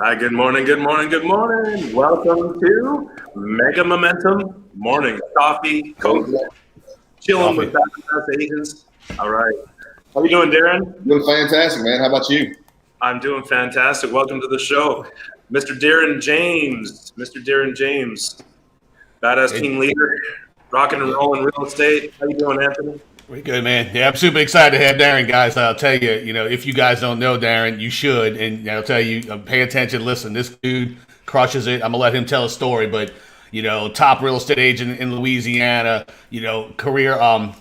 Hi, good morning, good morning, good morning. Welcome to Mega Momentum Morning Coffee, Coach, chilling with badass agents. All right. How you doing, Darren? Doing fantastic, man. How about you? I'm doing fantastic. Welcome to the show, Mr. Darren James. Mr. Darren James, badass team leader, rocking and rolling real estate. How you doing, Anthony? Pretty good, man. Yeah, I'm super excited to have Darren, guys. I'll tell you, if you guys don't know Darren, you should. And I'll tell you, pay attention. Listen, this dude crushes it. I'm going to let him tell a story, but, top real estate agent in Louisiana, career,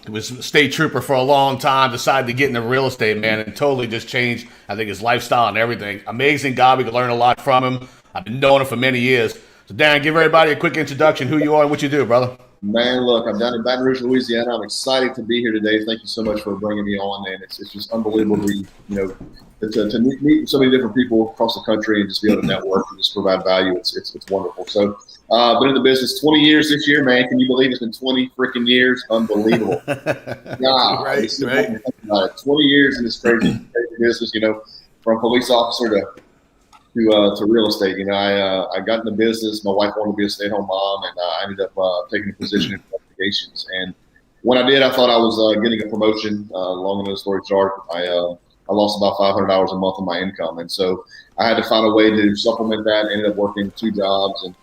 was a state trooper for a long time, decided to get into real estate, man, and totally just changed, I think, his lifestyle and everything. Amazing guy. We could learn a lot from him. I've been knowing him for many years. So, Darren, give everybody a quick introduction, who you are and what you do, brother. Man, look, I'm down in Baton Rouge, Louisiana. I'm excited to be here today. Thank you so much for bringing me on, man. It's just unbelievable to meet so many different people across the country and just be able to network and just provide value. It's wonderful. So, been in the business 20 years this year, man. Can you believe it's been 20 freaking years? Unbelievable. Yeah, right. 20 years in this crazy business, from police officer to real estate. I got in the business. My wife wanted to be a stay-at-home mom, and I ended up taking a position in investigations. And when I did, I thought I was getting a promotion. Long enough story short, I lost about $500 a month of my income, and so I had to find a way to supplement that. I ended up working 2 jobs, and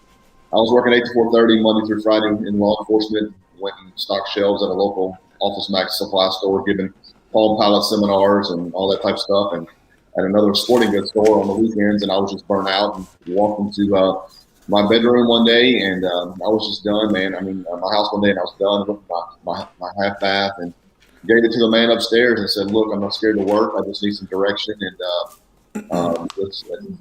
I was working 8 to 4:30 Monday through Friday in law enforcement. Went and stocked shelves at a local Office Max supply store, giving Palm Pilot seminars and all that type of stuff, and at another sporting goods store on the weekends, and I was just burnt out and walked into my bedroom one day, and I was just done, man. I mean, my house one day, and I was done with my half bath, and gave it to the man upstairs and said, "Look, I'm not scared to work. I just need some direction." And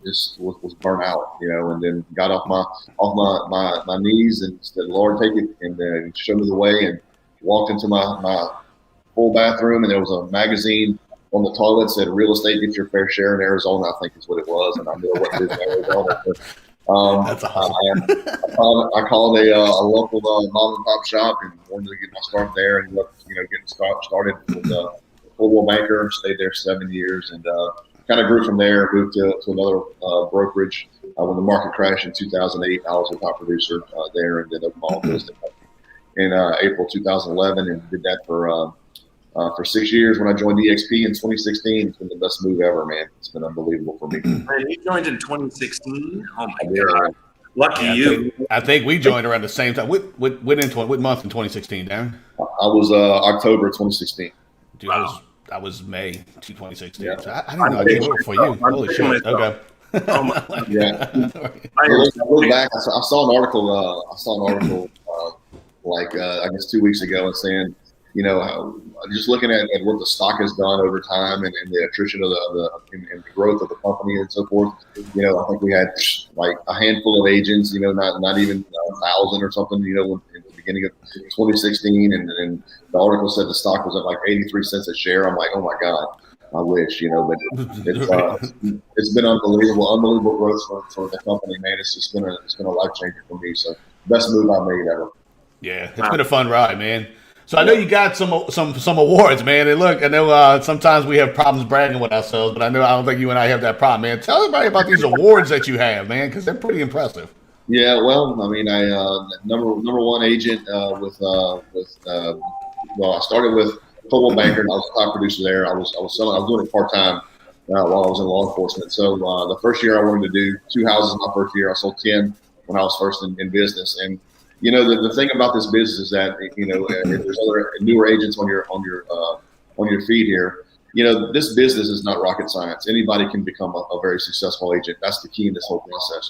just was burnt out, and then got off my knees and said, "Lord, take it," and then showed me the way, and walked into my full bathroom, and there was a magazine on the toilet said "Real estate, get your fair share in Arizona," I think is what it was, and I knew what it was in Arizona. That's awesome. I called a local mom and pop shop and wanted to get my start there, and getting started with a full banker. Stayed there 7 years, and kind of grew from there. Moved to another brokerage when the market crashed in 2008. I was a top producer there, and then opened my own business in April 2011, and did that for 6 years. When I joined EXP in 2016, it's been the best move ever, man. It's been unbelievable for me. Man, you joined in 2016? Oh, my God. Lucky you. I think we joined around the same time. What month in 2016, Darren? I was October 2016 Dude, wow. I was May 2016. Yeah. So I didn't know I came over for you. Holy shit. Okay. Oh my, yeah. I look back. I saw an article. I guess 2 weeks ago, and saying, just looking at what the stock has done over time and the attrition of and the growth of the company and so forth. I think we had like a handful of agents, not even 1,000 or something, in the beginning of 2016. And the article said the stock was at like 83 cents a share. I'm like, oh my God, I wish, but it's been unbelievable growth for the company, man. It's been a life changer for me. So best move I made ever. Yeah, it's been a fun ride, man. So I know you got some awards, man. And look, I know sometimes we have problems bragging with ourselves, but I don't think you and I have that problem, man. Tell everybody about these awards that you have, man, because they're pretty impressive. Yeah, well, I mean, I number one agent I started with Football Banker, and I was a top producer there. I was doing it part time while I was in law enforcement. So the first year I wanted to do 2 houses. My first year, I sold 10 when I was first in business. And the thing about this business is that if there's other newer agents on your feed here, this business is not rocket science. Anybody can become a very successful agent. That's the key in this whole process.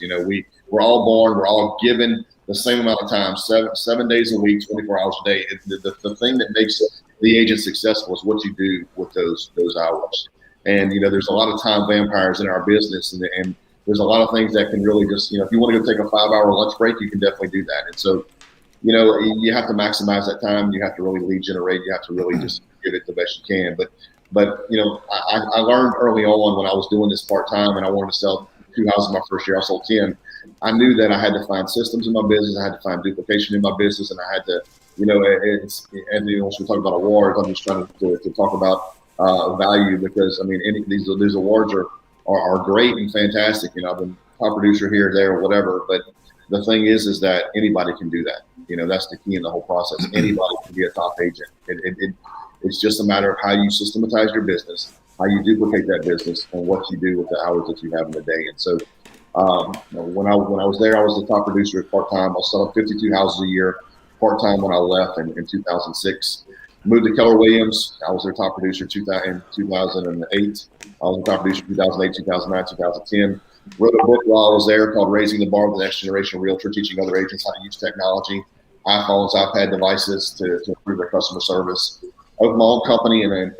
We're all born, we're all given the same amount of time, seven days a week, 24 hours a day. The thing that makes the agent successful is what you do with those hours. And there's a lot of time vampires in our business, and there's a lot of things that can really just, if you want to go take a 5-hour lunch break, you can definitely do that. And so, you have to maximize that time. You have to really lead generate. You have to really just give it the best you can. But I learned early on when I was doing this part time, and I wanted to sell 2 houses my first year. I sold 10. I knew that I had to find systems in my business. I had to find duplication in my business, and I had to, once we talk about awards, I'm just trying to talk about value, because I mean, these awards are great and fantastic. I've been top producer here, there, or whatever. But the thing is that anybody can do that. That's the key in the whole process. Anybody can be a top agent. It's just a matter of how you systematize your business, how you duplicate that business, and what you do with the hours that you have in the day. And so when I was there, I was the top producer at part-time. I was selling 52 houses a year part-time when I left in 2006. Moved to Keller Williams. I was their top producer in 2008. I was the top producer in 2008, 2009, 2010. Wrote a book while I was there called Raising the Bar with the Next Generation Realtor, teaching other agents how to use technology, iPhones, iPad devices to improve their customer service. I opened my own company in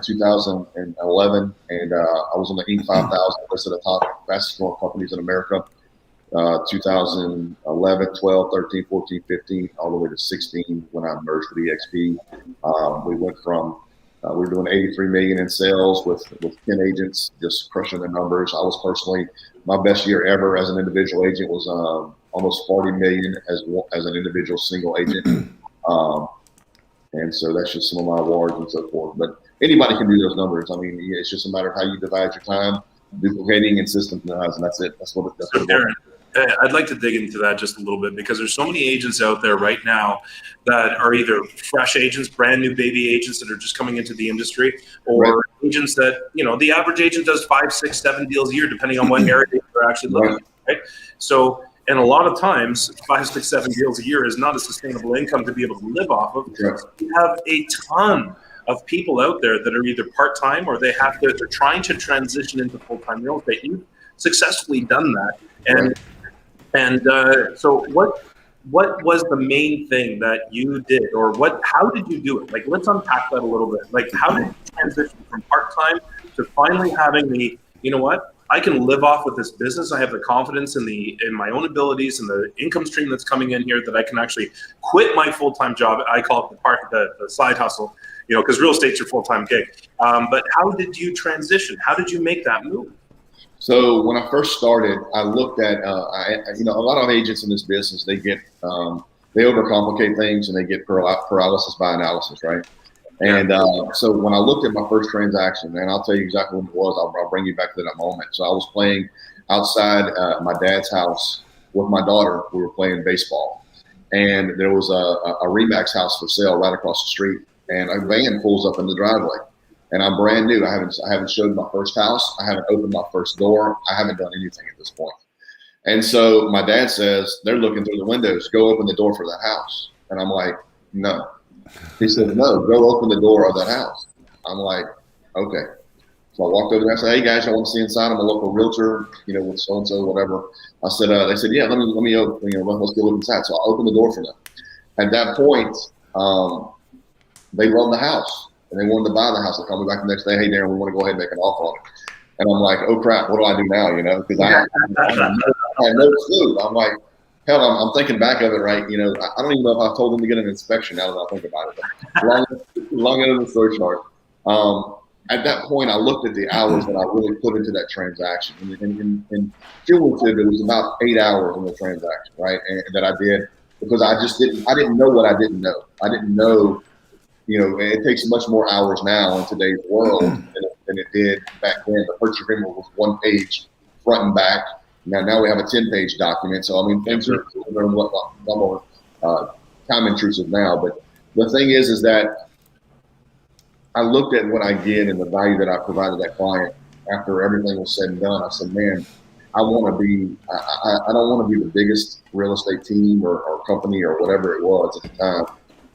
2011, and I was on the Inc. 5000 list of the top fastest growing companies in America. 2011, 12, 13, 14, 15, all the way to 16 when I merged with EXP. We went from we were doing 83 million in sales with 10 agents, just crushing the numbers. I was personally, my best year ever as an individual agent was almost 40 million as an individual single agent. And so that's just some of my awards and so forth. But anybody can do those numbers. I mean, it's just a matter of how you divide your time, duplicating and systemizing. That's it. That's what So Darren, I'd like to dig into that just a little bit, because there's so many agents out there right now that are either fresh agents, brand new baby agents that are just coming into the industry, or agents that, the average agent does 5, 6, 7 deals a year, depending on what area they're actually looking at, right? So, and a lot of times 5, 6, 7 deals a year is not a sustainable income to be able to live off of. Yeah. We have a ton of people out there that are either part-time or they're trying to transition into full-time real estate. You've successfully done that. So what was the main thing that you did, or how did you do it? Like, let's unpack that a little bit. Like, how did you transition from part-time to finally having I can live off with this business. I have the confidence in my own abilities and the income stream that's coming in here that I can actually quit my full-time job. I call it the side hustle, because real estate's your full-time gig. But how did you transition? How did you make that move? So when I first started, I looked at, a lot of agents in this business, they get, they overcomplicate things and they get paralysis by analysis, right? And so when I looked at my first transaction, and I'll tell you exactly what it was, I'll bring you back to that moment. So I was playing outside my dad's house with my daughter. We were playing baseball, and there was a Remax house for sale right across the street, and a van pulls up in the driveway. And I'm brand new. I haven't showed my first house. I haven't opened my first door. I haven't done anything at this point. And so my dad says, they're looking through the windows, go open the door for that house. And I'm like, no. He said, no, go open the door of that house. I'm like, okay. So I walked over there. I said, hey guys, I want to see inside. I'm a local realtor, with so-and-so, whatever. I said, they said, yeah, let me open, let's go look inside. So I opened the door for them. At that point, they loved the house. And they wanted to buy the house. They called me back the next day. Hey, Darren, we want to go ahead and make an offer on it. And I'm like, oh crap, what do I do now? Because I had no clue. I'm like, hell, I'm thinking back of it, right? I don't even know if I told them to get an inspection now that I think about it. Long end of the story short. At that point, I looked at the hours that I really put into that transaction. And cumulative, it was about 8 hours in the transaction, right? And that I did, because I didn't know what I didn't know. I didn't know. It takes much more hours now in today's world than it did back then. The purchase agreement was 1 page, front and back. Now we have a 10-page document. So, things are a lot more time intrusive now. But the thing is that I looked at what I did and the value that I provided that client after everything was said and done. I said, man, I don't want to be the biggest real estate team or company or whatever it was at the time.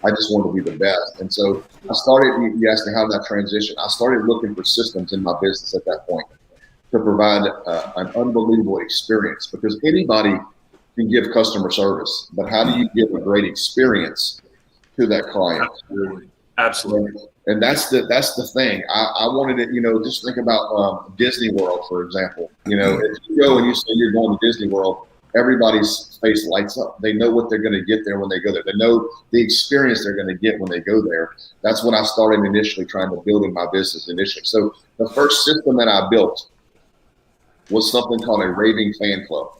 I just wanted to be the best. And so I started, you asked me how that transition. I started looking for systems in my business at that point to provide an unbelievable experience, because anybody can give customer service, but how do you give a great experience to that client? Absolutely. And that's the thing. I wanted it, just think about Disney World, for example. If you go and you say you're going to Disney World, everybody's face lights up. They know what they're going to get there when they go there. They know the experience they're going to get when they go there. That's what I started initially trying to build in my business initially. So the first system that I built was something called a raving fan club.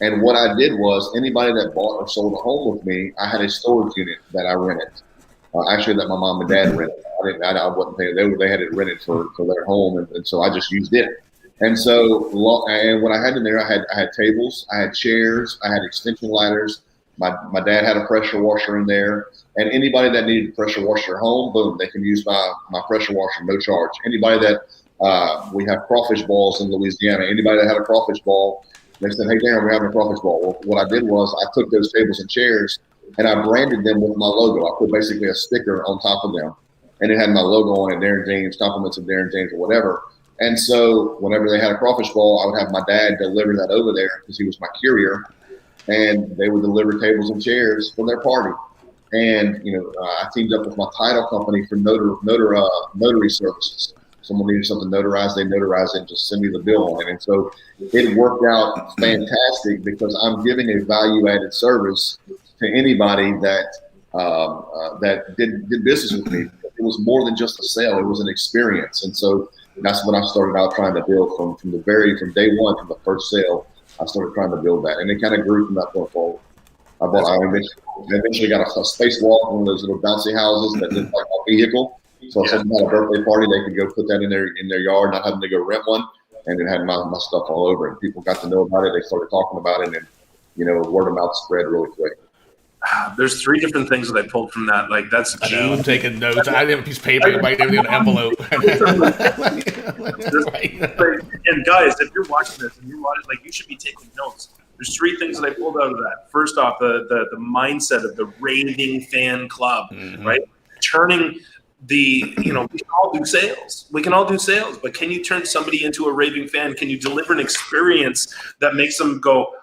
And what I did was, anybody that bought or sold a home with me, I had a storage unit that I rented. Actually, that my mom and dad rented. I wasn't paying. They had it rented for their home, and so I just used it. And so, and what I had in there, I had tables, I had chairs, I had extension ladders. My dad had a pressure washer in there, and anybody that needed a pressure washer at home, boom, they can use my pressure washer, no charge. Anybody that we have crawfish balls in Louisiana. Anybody that had a crawfish ball, they said, "Hey, Darren, we're having a crawfish ball." Well, what I did was I took those tables and chairs and I branded them with my logo. I put basically a sticker on top of them, and it had my logo on it, Darren James, compliments of Darren James, or whatever. And so whenever they had a crawfish ball, I would have my dad deliver that over there because he was my courier, and they would deliver tables and chairs for their party. And I teamed up with my title company for notary services. Someone needed something notarized, they notarized it and just send me the bill on it. And so it worked out fantastic because I'm giving a value-added service to anybody that that did business with me. It was more than just a sale; it was an experience. And so that's what I started out trying to build from day one, from the first sale. I started trying to build that, and it kind of grew from that point forward. I eventually got a spacewalk, one of those little bouncy houses that looked like a vehicle. So if someone had a birthday party, they could go put that in their yard, not having to go rent one, and it had my stuff all over it. People got to know about it. They started talking about it, and word of mouth spread really quick. There's 3 different things that I pulled from that. Like that's I'm taking notes. I didn't have a piece of paper. I might have an envelope. And guys, if you're watching this and you should be taking notes. There's 3 things that I pulled out of that. First off, the mindset of the raving fan club, right? Turning we can all do sales. We can all do sales, but can you turn somebody into a raving fan? Can you deliver an experience that makes them go,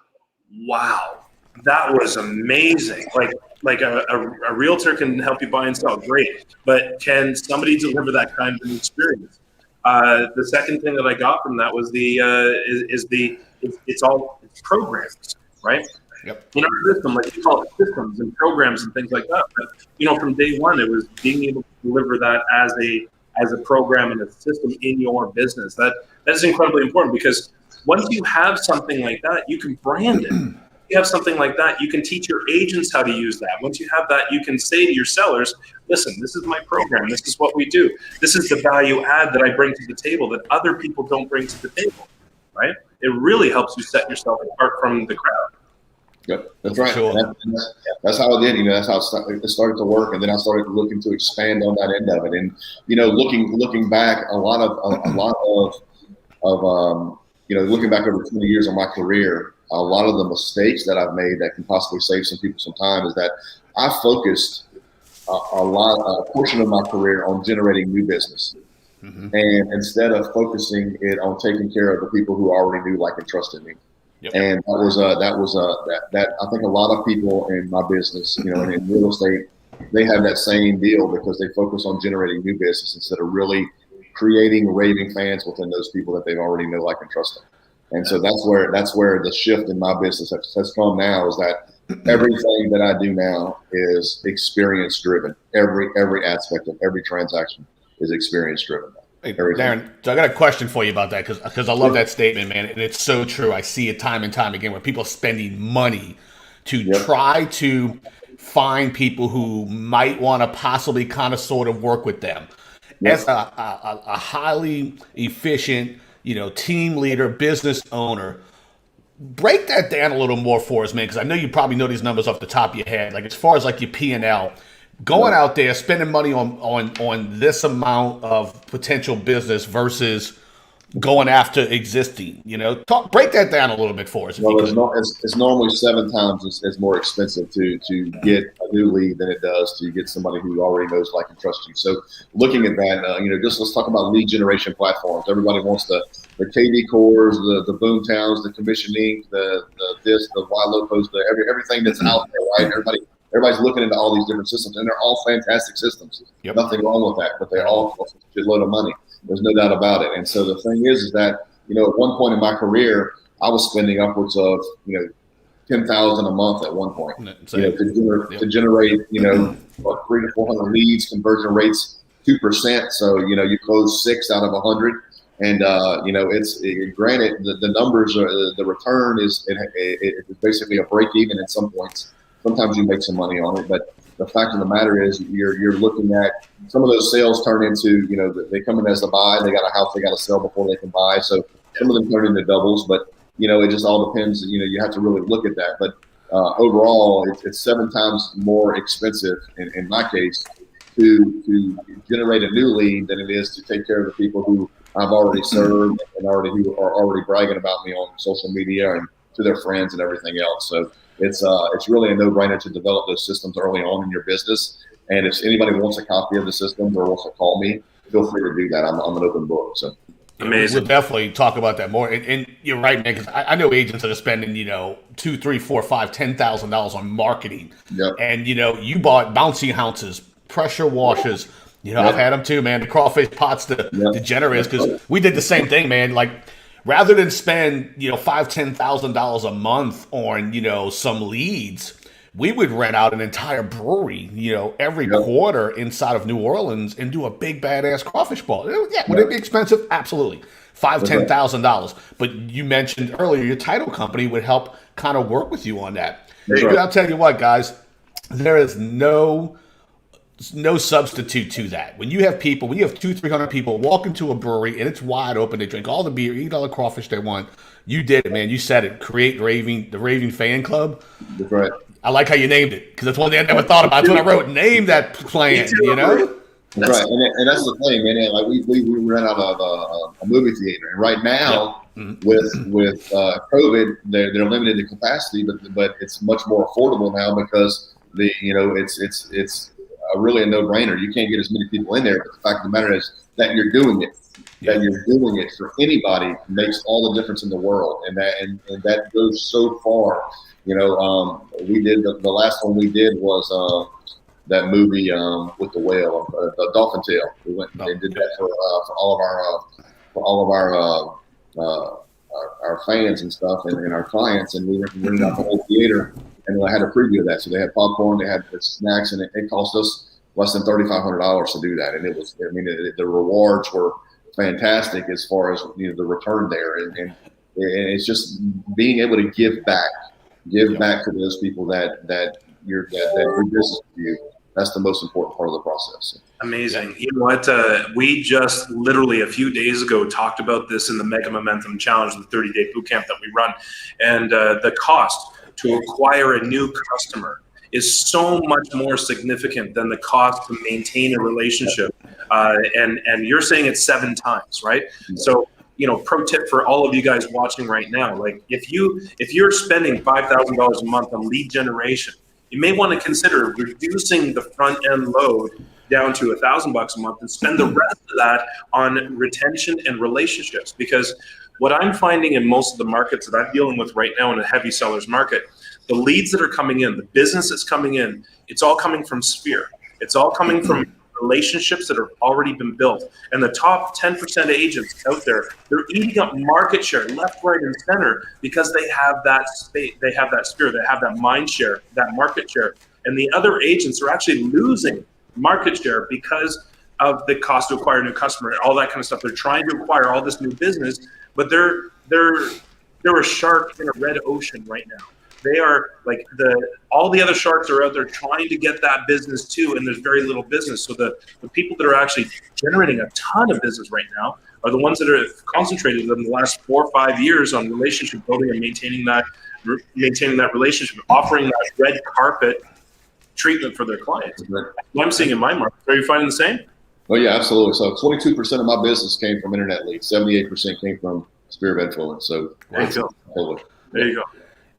wow, that was amazing? Like a realtor can help you buy and sell, great. But can somebody deliver that kind of an experience? The second thing that I got from that was it's programs, right? Yep. In our system, like you call it systems and programs and things like that. But from day one, it was being able to deliver that as a program and a system in your business. That is incredibly important because once you have something like that, you can brand it. You have something like that, you can teach your agents how to use that. Once you have that, you can say to your sellers, listen, this is my program. This is what we do. This is the value add that I bring to the table that other people don't bring to the table, right? It really helps you set yourself apart from the crowd. Yep, that's right. Sure. That's how it did. That's how it started to work, and then I started looking to expand on that end of it. And looking back, a lot of looking back over 20 years of my career, a lot of the mistakes that I've made that can possibly save some people some time is that I focused a portion of my career on generating new business, and instead of focusing it on taking care of the people who already knew, like, and trusted me. Yep. And that I think a lot of people in my business, in real estate, they have that same deal because they focus on generating new business instead of really creating raving fans within those people that they already know, like, and trust them. And so that's where the shift in my business has come now, is that everything that I do now is experience driven. Every aspect of every transaction is experience driven. Hey, Darren, so I got a question for you about that because I love that statement, man, and it's so true. I see it time and time again where people are spending money to try to find people who might want to possibly kind of sort of work with them. As a highly efficient, team leader, business owner, break that down a little more for us, man, because I know you probably know these numbers off the top of your head. Like as far as like your P&L, going out there, spending money on this amount of potential business versus going after existing, break that down a little bit for us. Well, it's normally 7 times as more expensive to get a new lead than it does to get somebody who already knows, like, and trusts you. So looking at that, just let's talk about lead generation platforms. Everybody wants the KV cores, the boom towns, the commission inc, the Y locos, everything that's out there, right? Everybody's looking into all these different systems, and they're all fantastic systems. Yep. Nothing wrong with that, but they all cost a shitload of money. There's no doubt about it. And so the thing is that, at one point in my career, I was spending upwards of, $10,000 a month at one point, to generate, 300 to 400 leads, conversion rates 2%. So, you close 6 out of 100. And, granted, the numbers, the return is basically a break even at some points. Sometimes you make some money on it, but the fact of the matter is you're looking at some of those sales turn into, they come in as a buy, they got a house they got to sell before they can buy. So Some of them turn into doubles, but it just all depends. You have to really look at that. But overall, it's 7 times more expensive in my case to generate a new lead than it is to take care of the people who I've already served and who are already bragging about me on social media and to their friends and everything else. So it's really a no-brainer to develop those systems early on in your business. And if anybody wants a copy of the system or wants to call me, feel free to do that. I'm an open book. So. Amazing. We'll definitely talk about that more. And you're right, man, because I know agents that are spending, $2,000, $3,000, $4,000, $5,000, $10,000 on marketing. Yep. And, you bought bouncy houses, pressure washers. I've had them too, man. The crawfish pots, the generous, because we did the same thing, man. Like, rather than spend, $5,000, $10,000 a month on, some leads, we would rent out an entire brewery, every quarter inside of New Orleans and do a big badass crawfish ball. Yeah, would it be expensive? Absolutely. $5,000, $10,000. But you mentioned earlier your title company would help kind of work with you on that. But I'll tell you what, guys, there is no substitute to that. When you have 200-300 people walk into a brewery and it's wide open, they drink all the beer, eat all the crawfish they want. You did it, man. You said it. Create the Raving Fan Club. That's right. I like how you named it because that's one thing I never thought about. That's what I wrote. Name that plan, That's right, and that's the thing, man. Like we ran out of a movie theater, and right now with COVID, they're limited in capacity, but it's much more affordable now because it's really a no-brainer. You can't get as many people in there, but the fact of the matter is that you're doing it. That you're doing it for anybody makes all the difference in the world, and that goes so far. We did the last one we did was that movie with the whale, the Dolphin Tale. We went and did that for all of our fans and stuff and our clients, and we rented out the whole theater, and I had a preview of that. So they had popcorn, they had snacks, and it cost us less than $3,500 to do that, and it was the rewards were fantastic as far as the return there, and it's just being able to give back to those people that your business with you. That's the most important part of the process. Amazing. You know what? We just literally a few days ago talked about this in the Mega Momentum Challenge, the 30-day boot camp that we run, and the cost to acquire a new customer is so much more significant than the cost to maintain a relationship. And you're saying it's 7 times, right? Yeah. So, pro tip for all of you guys watching right now, like if you're spending $5,000 a month on lead generation, you may want to consider reducing the front end load down to $1,000 a month and spend the rest of that on retention and relationships. Because what I'm finding in most of the markets that I'm dealing with right now in a heavy sellers market, the leads that are coming in, the business that's coming in, it's all coming from Sphere. It's all coming from relationships that have already been built. And the top 10% of agents out there, they're eating up market share left, right, and center because they have that space, they have that Sphere, they have that mind share, that market share. And the other agents are actually losing market share because of the cost to acquire a new customer and all that kind of stuff. They're trying to acquire all this new business, but they're a shark in a red ocean right now. They are like all the other sharks are out there trying to get that business too, and there's very little business. So the people that are actually generating a ton of business right now are the ones that are concentrated in the last 4 or 5 years on relationship building and maintaining that relationship, offering that red carpet treatment for their clients. What I'm seeing in my market. Are you finding the same? Oh yeah, absolutely. So 22% of my business came from internet leads. 78% came from Sphere of Influence. So there you go. There you go.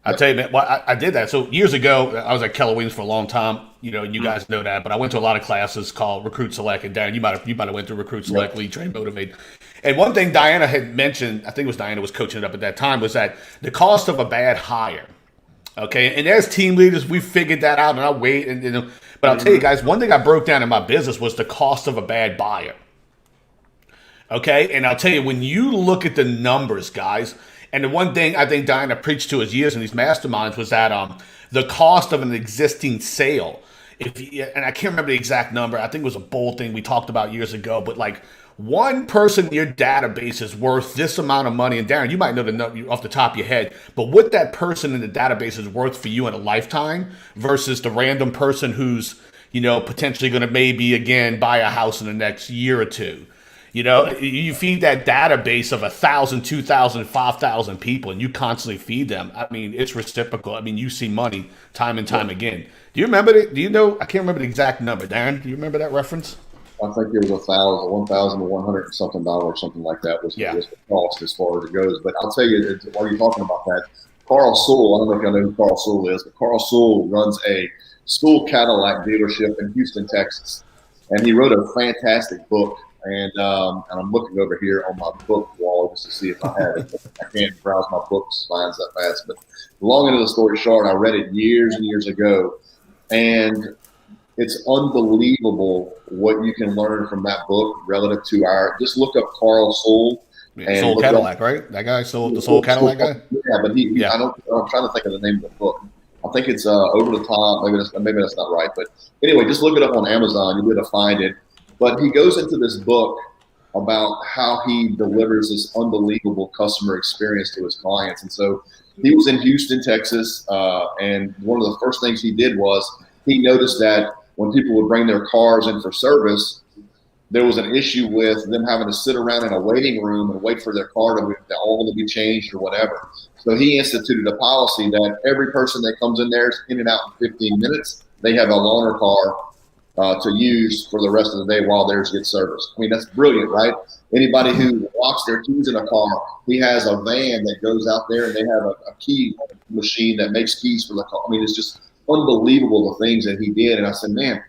I'll tell you, man, I did that. So years ago, I was at Keller Williams for a long time. You guys know that, but I went to a lot of classes called Recruit Select. And Darren, you might have went to Recruit Select, Lead Train, Motivate. And one thing Diana had mentioned, I think it was Diana was coaching it up at that time, was that the cost of a bad hire. Okay, and as team leaders, we figured that out, and I wait. But I'll tell you guys, one thing I broke down in my business was the cost of a bad buyer. Okay, and I'll tell you, when you look at the numbers, guys. And the one thing I think Diana preached to us years in these masterminds was that the cost of an existing sale, and I can't remember the exact number, I think it was a bold thing we talked about years ago, but like one person in your database is worth this amount of money. And Darren, you might know the number off the top of your head, but what that person in the database is worth for you in a lifetime versus the random person who's, potentially going to maybe again buy a house in the next year or two. You know, you feed that database of 1,000, 2,000, 5,000 people, and you constantly feed them. I mean, it's reciprocal. I mean, you see money time and time again. Do you remember it? Do you know? I can't remember the exact number. Darren, do you remember that reference? I think it was $1,100 and something dollars, something like that was the cost as far as it goes. But I'll tell you, while you're talking about that, Carl Sewell, I don't know if y'all know who Carl Sewell is, but Carl Sewell runs a school Cadillac dealership in Houston, Texas. And he wrote a fantastic book. And I'm looking over here on my book wall just to see if I have it. I can't browse my books lines that fast. But the long end of the story short, I read it years and years ago. And it's unbelievable what you can learn from that book relative to just look up Carl Sewell. And Soul Cadillac, right? That guy sold the Soul Cadillac guy? Yeah, but I'm trying to think of the name of the book. I think it's Over the Top. Maybe that's not right. But anyway, just look it up on Amazon. You'll be able to find it. But he goes into this book about how he delivers this unbelievable customer experience to his clients. And so he was in Houston, Texas, and one of the first things he did was he noticed that when people would bring their cars in for service, there was an issue with them having to sit around in a waiting room and wait for their car to be changed or whatever. So he instituted a policy that every person that comes in there is in and out in 15 minutes. They have a loaner car to use for the rest of the day while theirs gets serviced. I mean, that's brilliant, right? Anybody who locks their keys in a car, he has a van that goes out there and they have a key machine that makes keys for the car. I mean, it's just unbelievable the things that he did. And I said, man,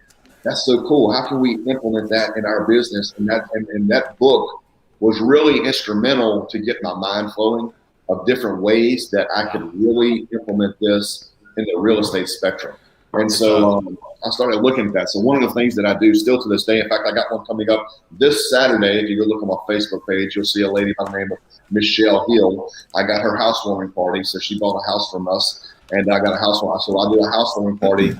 that's so cool. How can we implement that in our business? And that book was really instrumental to get my mind flowing of different ways that I could really implement this in the real estate spectrum. And so I started looking at that. So one of the things that I do still to this day, in fact, I got one coming up this Saturday. If you go look on my Facebook page, you'll see a lady by the name of Michelle Hill. I got her housewarming party. So she bought a house from us, and I got a housewarming. So I do a housewarming party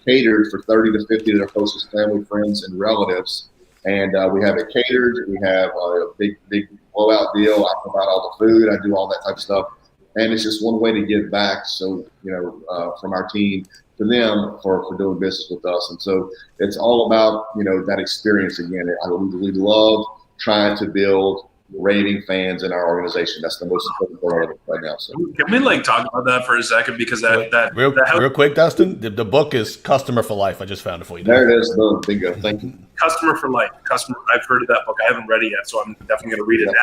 catered for 30 to 50 of their closest family, friends, and relatives. And we have it catered. We have a big blowout deal. I provide all the food. I do all that type of stuff. And it's just one way to give back. So, from our team to them for doing business with us. And so it's all about, that experience again. We love trying to build raving fans in our organization. That's the most important part of it right now. So can we talk about that for a second? Because real quick, Dustin, the book is Customer for Life. I just found it for you. There it is. Boom. Bingo. Thank you. Customer for Life. I've heard of that book. I haven't read it yet, so I'm definitely going to read it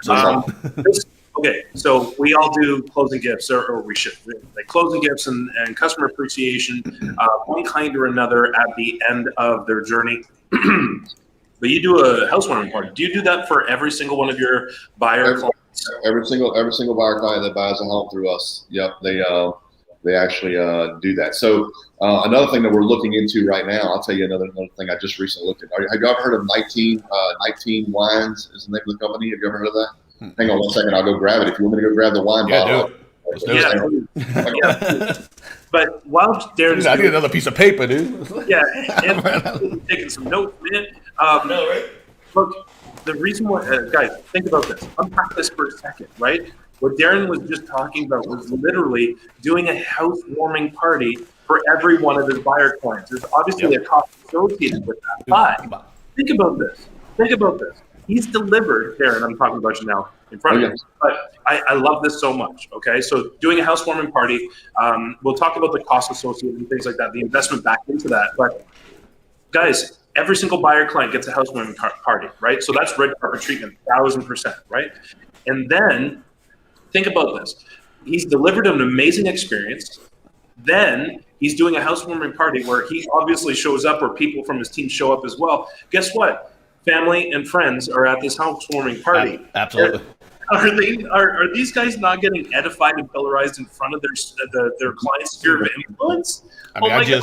now. Okay, so we all do closing gifts, or we should, like closing gifts and customer appreciation, one kind or another at the end of their journey. But you do a housewarming party. Do you do that for every single one of your buyer clients? Every single buyer client that buys a home through us. Yep, they actually do that. So another thing that we're looking into right now, I'll tell you another thing I just recently looked at. Have you ever heard of 19 Wines is the name of the company? Have you ever heard of that? Hang on one second. I'll go grab it. If you want me to go grab the wine bottle. Do it. But while Darren's I need another piece of paper, dude. Yeah, and taking some notes, man. No, right? Look, the reason why, guys, think about this. Unpack this for a second, right? What Darren was just talking about was literally doing a housewarming party for every one of his buyer clients. There's obviously a cost associated with that. But think about this. He's delivered, Darren, I'm talking about you now in front of you, but I love this so much, okay? So doing a housewarming party, we'll talk about the cost associated and things like that, the investment back into that. But guys, every single buyer client gets a housewarming party, right? So that's red carpet treatment, 1,000%, right? And then think about this. He's delivered an amazing experience. Then he's doing a housewarming party where he obviously shows up, or people from his team show up as well. Guess what? Family and friends are at this housewarming party. Absolutely. Are these guys not getting edified and pillarized in front of their client's sphere of influence? I mean,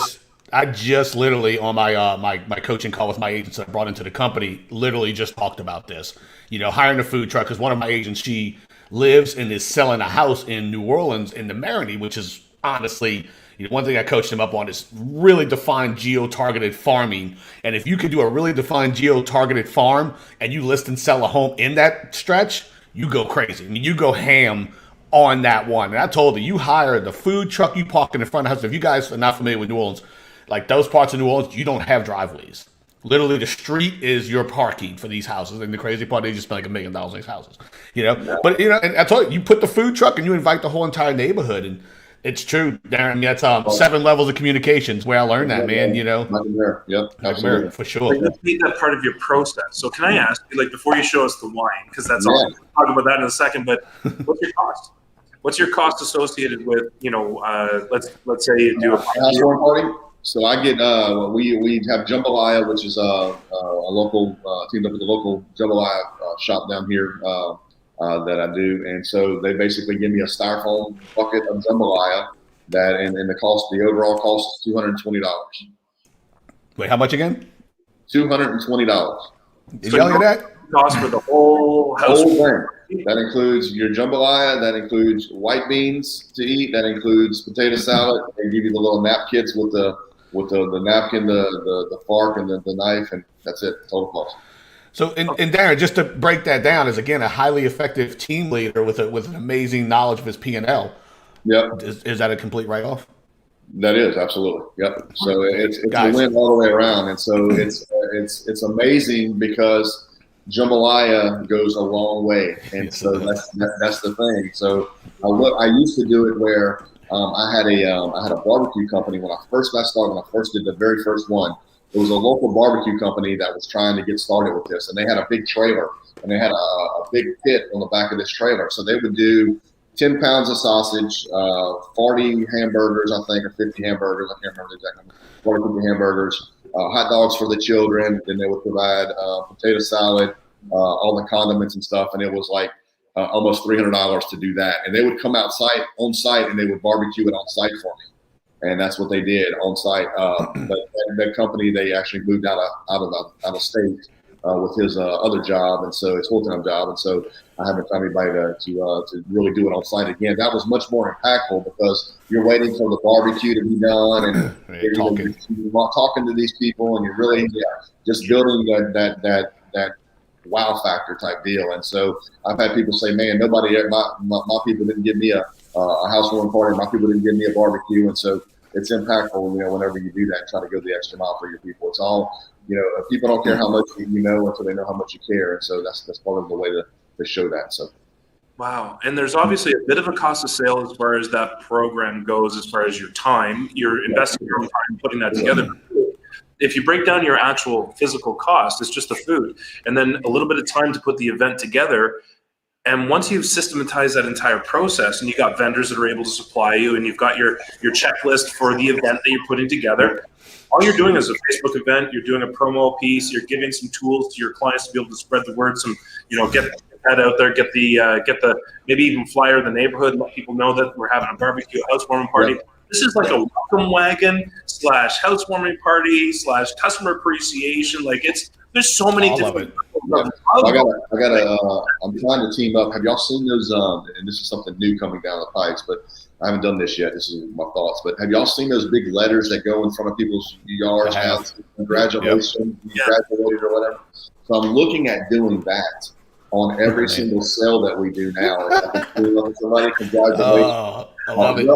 I just literally on my coaching call with my agents that I brought into the company literally just talked about this. Hiring a food truck, because one of my agents, she lives and is selling a house in New Orleans in the Maroney, which is honestly, one thing I coached him up on is really define geo-targeted farming. And if you can do a really defined geo-targeted farm and you list and sell a home in that stretch, you go crazy. I mean, you go ham on that one. And I told you hire the food truck, you park in the front of the house. If you guys are not familiar with New Orleans, like those parts of New Orleans, you don't have driveways. Literally, the street is your parking for these houses. And the crazy part, they just spend like $1 million on these houses, But, and I told you put the food truck and you invite the whole entire neighborhood. And it's true, Darren. That's 7 levels of communications where I learned that, man, Yep, absolutely. For sure. You made that part of your process. So can I ask you, like, before you show us the wine, because that's all, we'll talk about that in a second, but what's your cost? What's your cost associated with, let's say you do a housewarming party? So I get we have jambalaya, which is a local teamed up with a local jambalaya shop down here that I do, and so they basically give me a styrofoam bucket of jambalaya and the overall cost is $220. Wait, how much again? $220. Did y'all hear that? Cost for the whole house. Whole thing. That includes your jambalaya. That includes white beans to eat. That includes potato salad. They give you the little napkins with the napkin, the fork, and the knife, and that's it. Total cost. So, and Darren, just to break that down, is again a highly effective team leader with an amazing knowledge of his P&L. Yep. Is that a complete write-off? That is absolutely. Yep. So it's a win all the way around, and so it's amazing because jambalaya goes a long way, and so that's the thing. So I used to do it where I had a barbecue company when I first got started. When I first did the very first one, it was a local barbecue company that was trying to get started with this, and they had a big trailer, and they had a big pit on the back of this trailer. So they would do 10 pounds of sausage, 40 hamburgers, I think, or 50 hamburgers. I can't remember the exact number. 40, 50 hamburgers, hot dogs for the children. Then they would provide potato salad, all the condiments and stuff. And it was like almost $300 to do that. And they would come on site, and they would barbecue it on site for me. And that's what they did on site. But that company, they actually moved out of state with his other job, and so his full-time job, and so I haven't found anybody to really do it on site again. That was much more impactful because you're waiting for the barbecue to be done, and you're talking to these people, and you're really just building that wow factor type deal. And so I've had people say, "Man, my people didn't give me a housewarming party. My people didn't give me a barbecue," and so it's impactful, whenever you do that and try to go the extra mile for your people. It's all, people don't care how much you know until they know how much you care. And so that's part of the way to show that. So. Wow. And there's obviously a bit of a cost of sale as far as that program goes, as far as your time. You're investing your own time putting that together. If you break down your actual physical cost, it's just the food. And then a little bit of time to put the event together. And once you've systematized that entire process and you got vendors that are able to supply you and you've got your checklist for the event that you're putting together, all you're doing is a Facebook event, you're doing a promo piece, you're giving some tools to your clients to be able to spread the word, get that out there, get the maybe even flyer the neighborhood and let people know that we're having a barbecue housewarming party. Yeah. This is like a welcome wagon / housewarming party / customer appreciation. There's so many different. I'm trying to team up. Have y'all seen those? And this is something new coming down the pipes, but I haven't done this yet. This is my thoughts. But have y'all seen those big letters that go in front of people's yards? Congratulations, you graduated or whatever. So I'm looking at doing that on every single sale that we do now. Somebody, congratulations. Oh, I love it.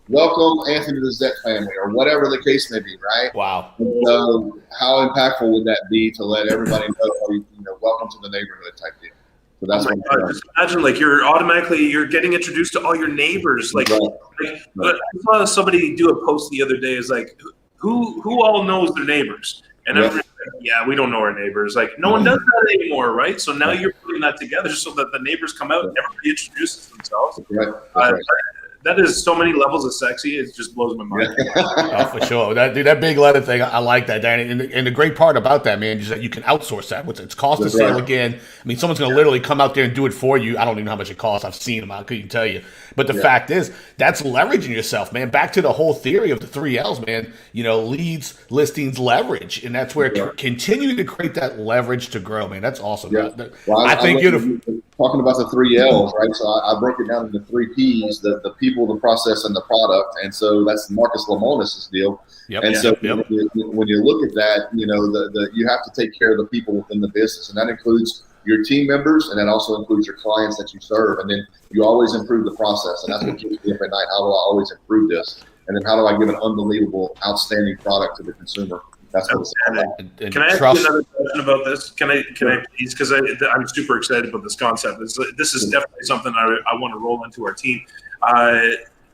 Welcome, Anthony Dazet family, or whatever the case may be, right? Wow. So how impactful would that be to let everybody know, welcome to the neighborhood type deal? So that's just imagine you're getting introduced to all your neighbors. I saw somebody do a post the other day. Is like, who all knows their neighbors? And everybody's like, we don't know our neighbors. Like, no one does that anymore, right? So now you're putting that together so that the neighbors come out and everybody introduces themselves. Right. That is so many levels of sexy. It just blows my mind. Oh, for sure. That big letter thing, I like that, Darren. And the great part about that, man, is that you can outsource that. It's cost of sale again. I mean, someone's going to literally come out there and do it for you. I don't even know how much it costs. I've seen them. I couldn't tell you. But the fact is, that's leveraging yourself, man. Back to the whole theory of the 3 L's, man. Leads, listings, leverage. And that's where continue to create that leverage to grow, man. That's awesome. Yeah. I think you're talking about the 3 L's, right? So I broke it down into 3 P's, the people, the process, and the product. And so that's Marcus Lemonis' deal. When you look at that, you have to take care of the people within the business. And that includes your team members, and that also includes your clients that you serve. And then you always improve the process. And that's what keeps me up at night. How do I always improve this? And then how do I give an unbelievable, outstanding product to the consumer That's what it's about. And Can I ask trust. you another question about this? Can I please? Because I'm super excited about this concept. This is definitely something I want to roll into our team.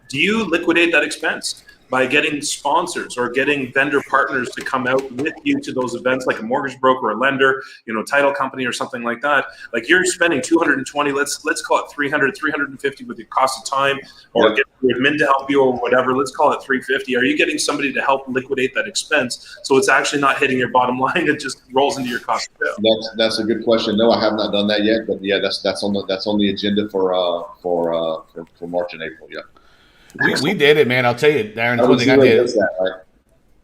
Do you liquidate that expense by getting sponsors or getting vendor partners to come out with you to those events, like a mortgage broker, a lender, title company or something like that? Like you're spending 220, let's call it 300, 350 with the cost of time, or get your admin to help you or whatever. Let's call it 350. Are you getting somebody to help liquidate that expense so it's actually not hitting your bottom line? It just rolls into your cost of sale. That's a good question. No, I have not done that yet, but yeah, that's on the agenda for March and April. Yeah. We did it, man. I'll tell you, Darren. One thing I did. did.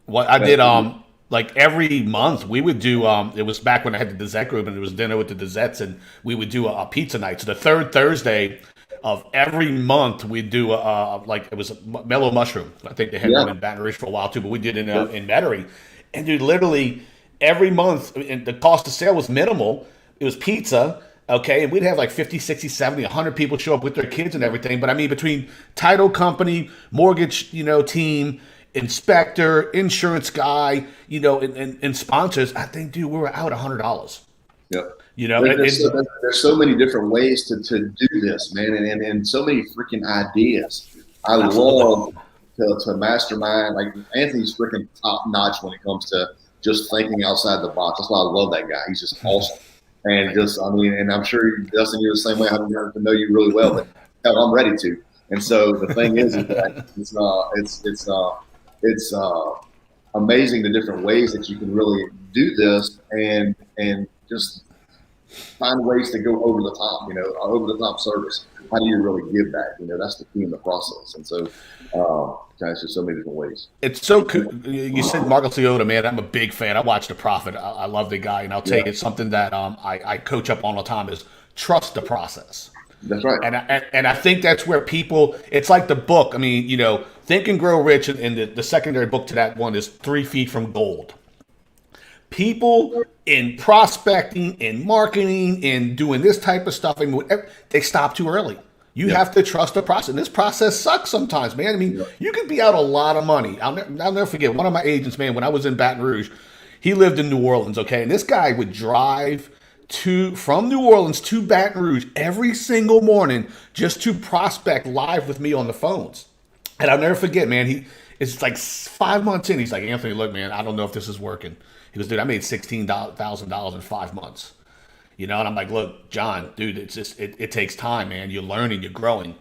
What I did, like every month we would do. It was back when I had the Dazet group, and it was dinner with the Dazets, and we would do a pizza night. So the third Thursday of every month we'd do like it was a Mellow Mushroom. I think they had one in Baton Rouge for a while too, but we did it in Metairie. And dude, literally every month, and the cost of sale was minimal. It was pizza. Okay, and we'd have like 50, 60, 70, 100 people show up with their kids and everything. But I mean, between title company, mortgage, team, inspector, insurance guy, and sponsors, I think, dude, we were out $100. Yep. There's so many different ways to do this, man, and so many freaking ideas. I love to mastermind. Like Anthony's freaking top notch when it comes to just thinking outside the box. That's why I love that guy. He's just awesome. And and I'm sure Dustin, you're the same way. I haven't learned to know you really well, but hell, I'm ready to. And so the thing is that it's amazing the different ways that you can really do this and just find ways to go over the top, over the top service. How do you really give that? That's the key in the process. And so, guys, there's so many different ways. It's so cool. You said Marco Leota, man. I'm a big fan. I watch The Prophet. I love the guy, and I'll tell you, it's something that I coach up on all the time is trust the process. That's right. And I think that's where people. It's like the book. I mean, Think and Grow Rich, and the secondary book to that one is 3 Feet from Gold. People in prospecting, in marketing, in doing this type of stuff, they stop too early. You have to trust the process. And this process sucks sometimes, man. I mean, you could be out a lot of money. I'll never forget one of my agents, man, when I was in Baton Rouge, he lived in New Orleans, okay? And this guy would drive from New Orleans to Baton Rouge every single morning just to prospect live with me on the phones. And I'll never forget, man, it's like 5 months in. He's like, Anthony, look, man, I don't know if this is working. He goes, dude, I made $16,000 in 5 months. And I'm like, look, John, dude, it's just, it takes time, man. You're learning, you're growing.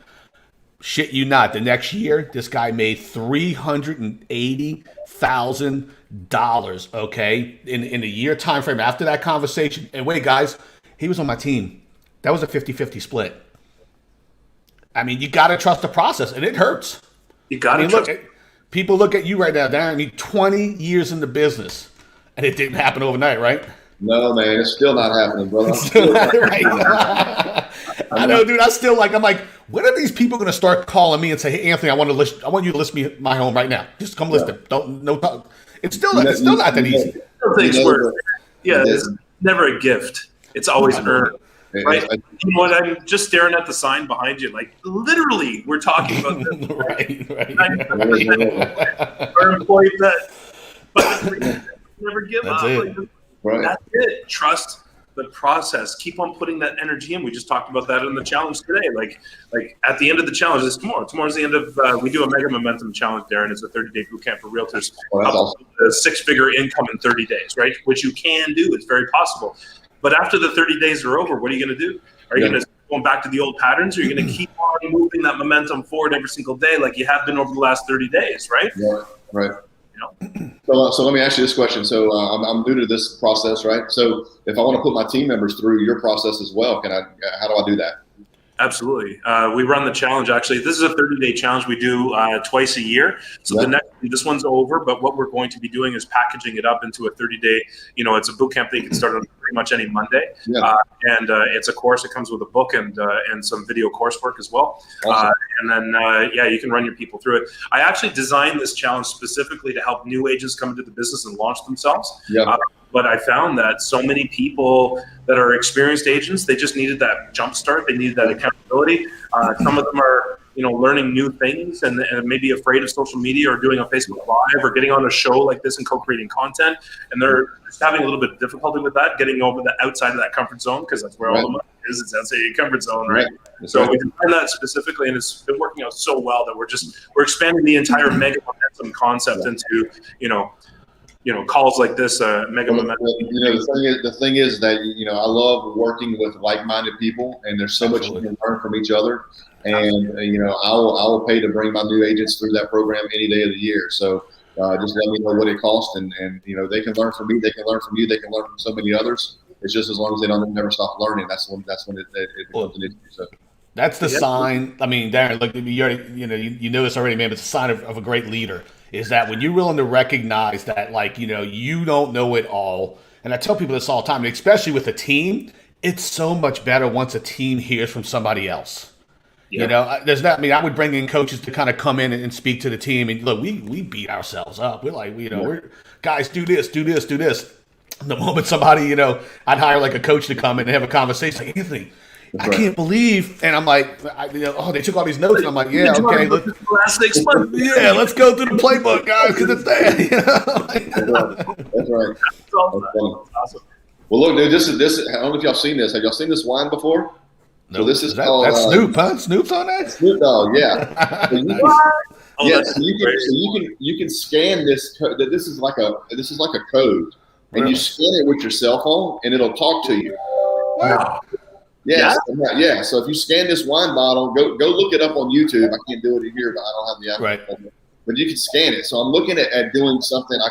Shit you not. The next year, this guy made $380,000, okay, in a year time frame after that conversation. And wait, guys, he was on my team. That was a 50-50 split. I mean, you got to trust the process, and it hurts. You got to trust. People look at you right now, Darren. I mean, 20 years in the business, and it didn't happen overnight, right? No, man, it's still not happening, brother. I know, dude. I'm like, when are these people going to start calling me and say, "Hey, Anthony, I want you to list me my home right now. Just come list it." It's still not that easy. It's never a gift. It's always earned. Right? You know what? I'm just staring at the sign behind you. Like, literally, we're talking about this. right. Our employees that never give up. Right. That's it. Trust the process. Keep on putting that energy in. We just talked about that in the challenge today. Like at the end of the challenge is tomorrow. Tomorrow's the end of. We do a Mega Momentum Challenge, Darren. It's a 30-day boot camp for realtors. Awesome. A 6-figure income in 30 days, right? Which you can do. It's very possible. But after the 30 days are over, what are you going to do? Are you going to go back to the old patterns, or are you going to keep on moving that momentum forward every single day like you have been over the last 30 days, right? Yeah, right. So let me ask you this question. So I'm new to this process, right? So if I want to put my team members through your process as well, how do I do that? Absolutely. We run the challenge. Actually, this is a 30-day challenge we do twice a year. So this one's over, but what we're going to be doing is packaging it up into a 30-day, it's a boot camp that you can start on pretty much any Monday. Yeah. And it's a course. It comes with a book and some video coursework as well. Awesome. And then, you can run your people through it. I actually designed this challenge specifically to help new agents come into the business and launch themselves. Yeah. But I found that so many people that are experienced agents, they just needed that jump start. They needed that accountability. Some of them are learning new things and maybe afraid of social media or doing a Facebook Live or getting on a show like this and co-creating content. And they're just having a little bit of difficulty with that, getting over the outside of that comfort zone, because that's where all the money is. It's outside your comfort zone, right? So we designed that specifically, and it's been working out so well that we're expanding the entire Mega Momentum concept into, calls like this, Mega Momentum. The thing is that, I love working with like-minded people, and there's so much you can learn from each other. And, I will pay to bring my new agents through that program any day of the year. So just let me know what it costs, and they can learn from me, they can learn from you, they can learn from so many others. It's just as long as they don't never stop learning, that's when it becomes an issue. So. That's the sign. I mean, Darren, look, you know this already, man, but it's a sign of a great leader is that when you're willing to recognize that, you don't know it all. And I tell people this all the time, especially with a team, it's so much better once a team hears from somebody else. Yeah. There's that. I mean, I would bring in coaches to kind of come in and speak to the team. And look, we beat ourselves up. We're like, we're guys, do this, do this, do this. The moment somebody, I'd hire like a coach to come in and have a conversation, like, Anthony, I can't believe, and I'm like, they took all these notes, and I'm like, yeah, okay, last 6 months. Yeah, let's go through the playbook, guys, because it's there. That's right. That's awesome. Well, look, dude, this. I don't know if y'all seen this. Have y'all seen this wine before? No, so this is called that's Snoop, huh? Snoop's on that. Snoop Dogg, yeah. So you can scan this. This is like a code, and you scan it with your cell phone, and it'll talk to you. Wow. Yes, yeah. So if you scan this wine bottle, go look it up on YouTube. I can't do it here, but I don't have the app. Right. But you can scan it. So I'm looking at doing something. I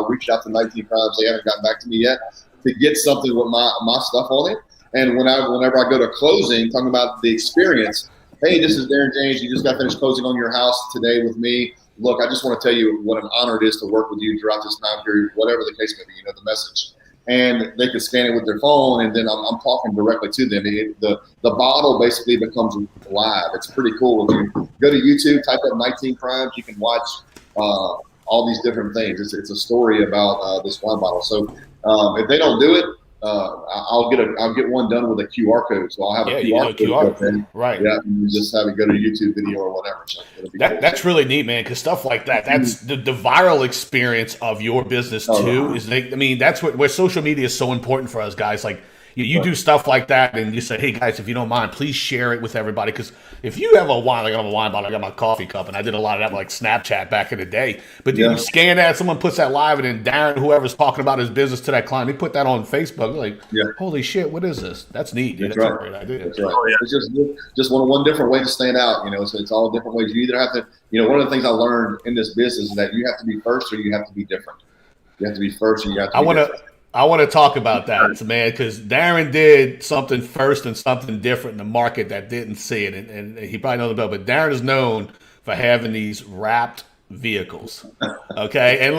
reached out to 19 Crimes. They haven't gotten back to me yet to get something with my stuff on it. And whenever I go to closing, talking about the experience, hey, this is Darren James. You just got finished closing on your house today with me. Look, I just want to tell you what an honor it is to work with you throughout this time period, whatever the case may be, the message. And they can scan it with their phone, and then I'm talking directly to them. The bottle basically becomes live. It's pretty cool. If you go to YouTube, type up 19 Crimes, you can watch all these different things. It's a story about this wine bottle. So if they don't do it, I'll get one done with a QR code. So I'll have a QR code. Right. Yeah, and just have it go to a YouTube video or whatever. So cool. That's really neat, man, because stuff like that, that's the viral experience of your business too. That's where social media is so important for us guys. Like you do stuff like that, and you say, hey guys, if you don't mind, please share it with everybody. Because if you have a wine, like I have a wine bottle, I got my coffee cup, and I did a lot of that like Snapchat back in the day. But you scan that, someone puts that live, and then Darren, whoever's talking about his business to that client, he put that on Facebook. Like, holy shit, what is this? That's neat, dude. That's a great idea. That's right. Oh, yeah. It's just one different way to stand out. So it's all different ways. You either have to, one of the things I learned in this business is that you have to be first or you have to be different. You have to be first or you have to be different. I want to talk about that, man, because Darren did something first and something different in the market that didn't see it, and he probably knows about it. But Darren is known for having these wrapped vehicles, okay? And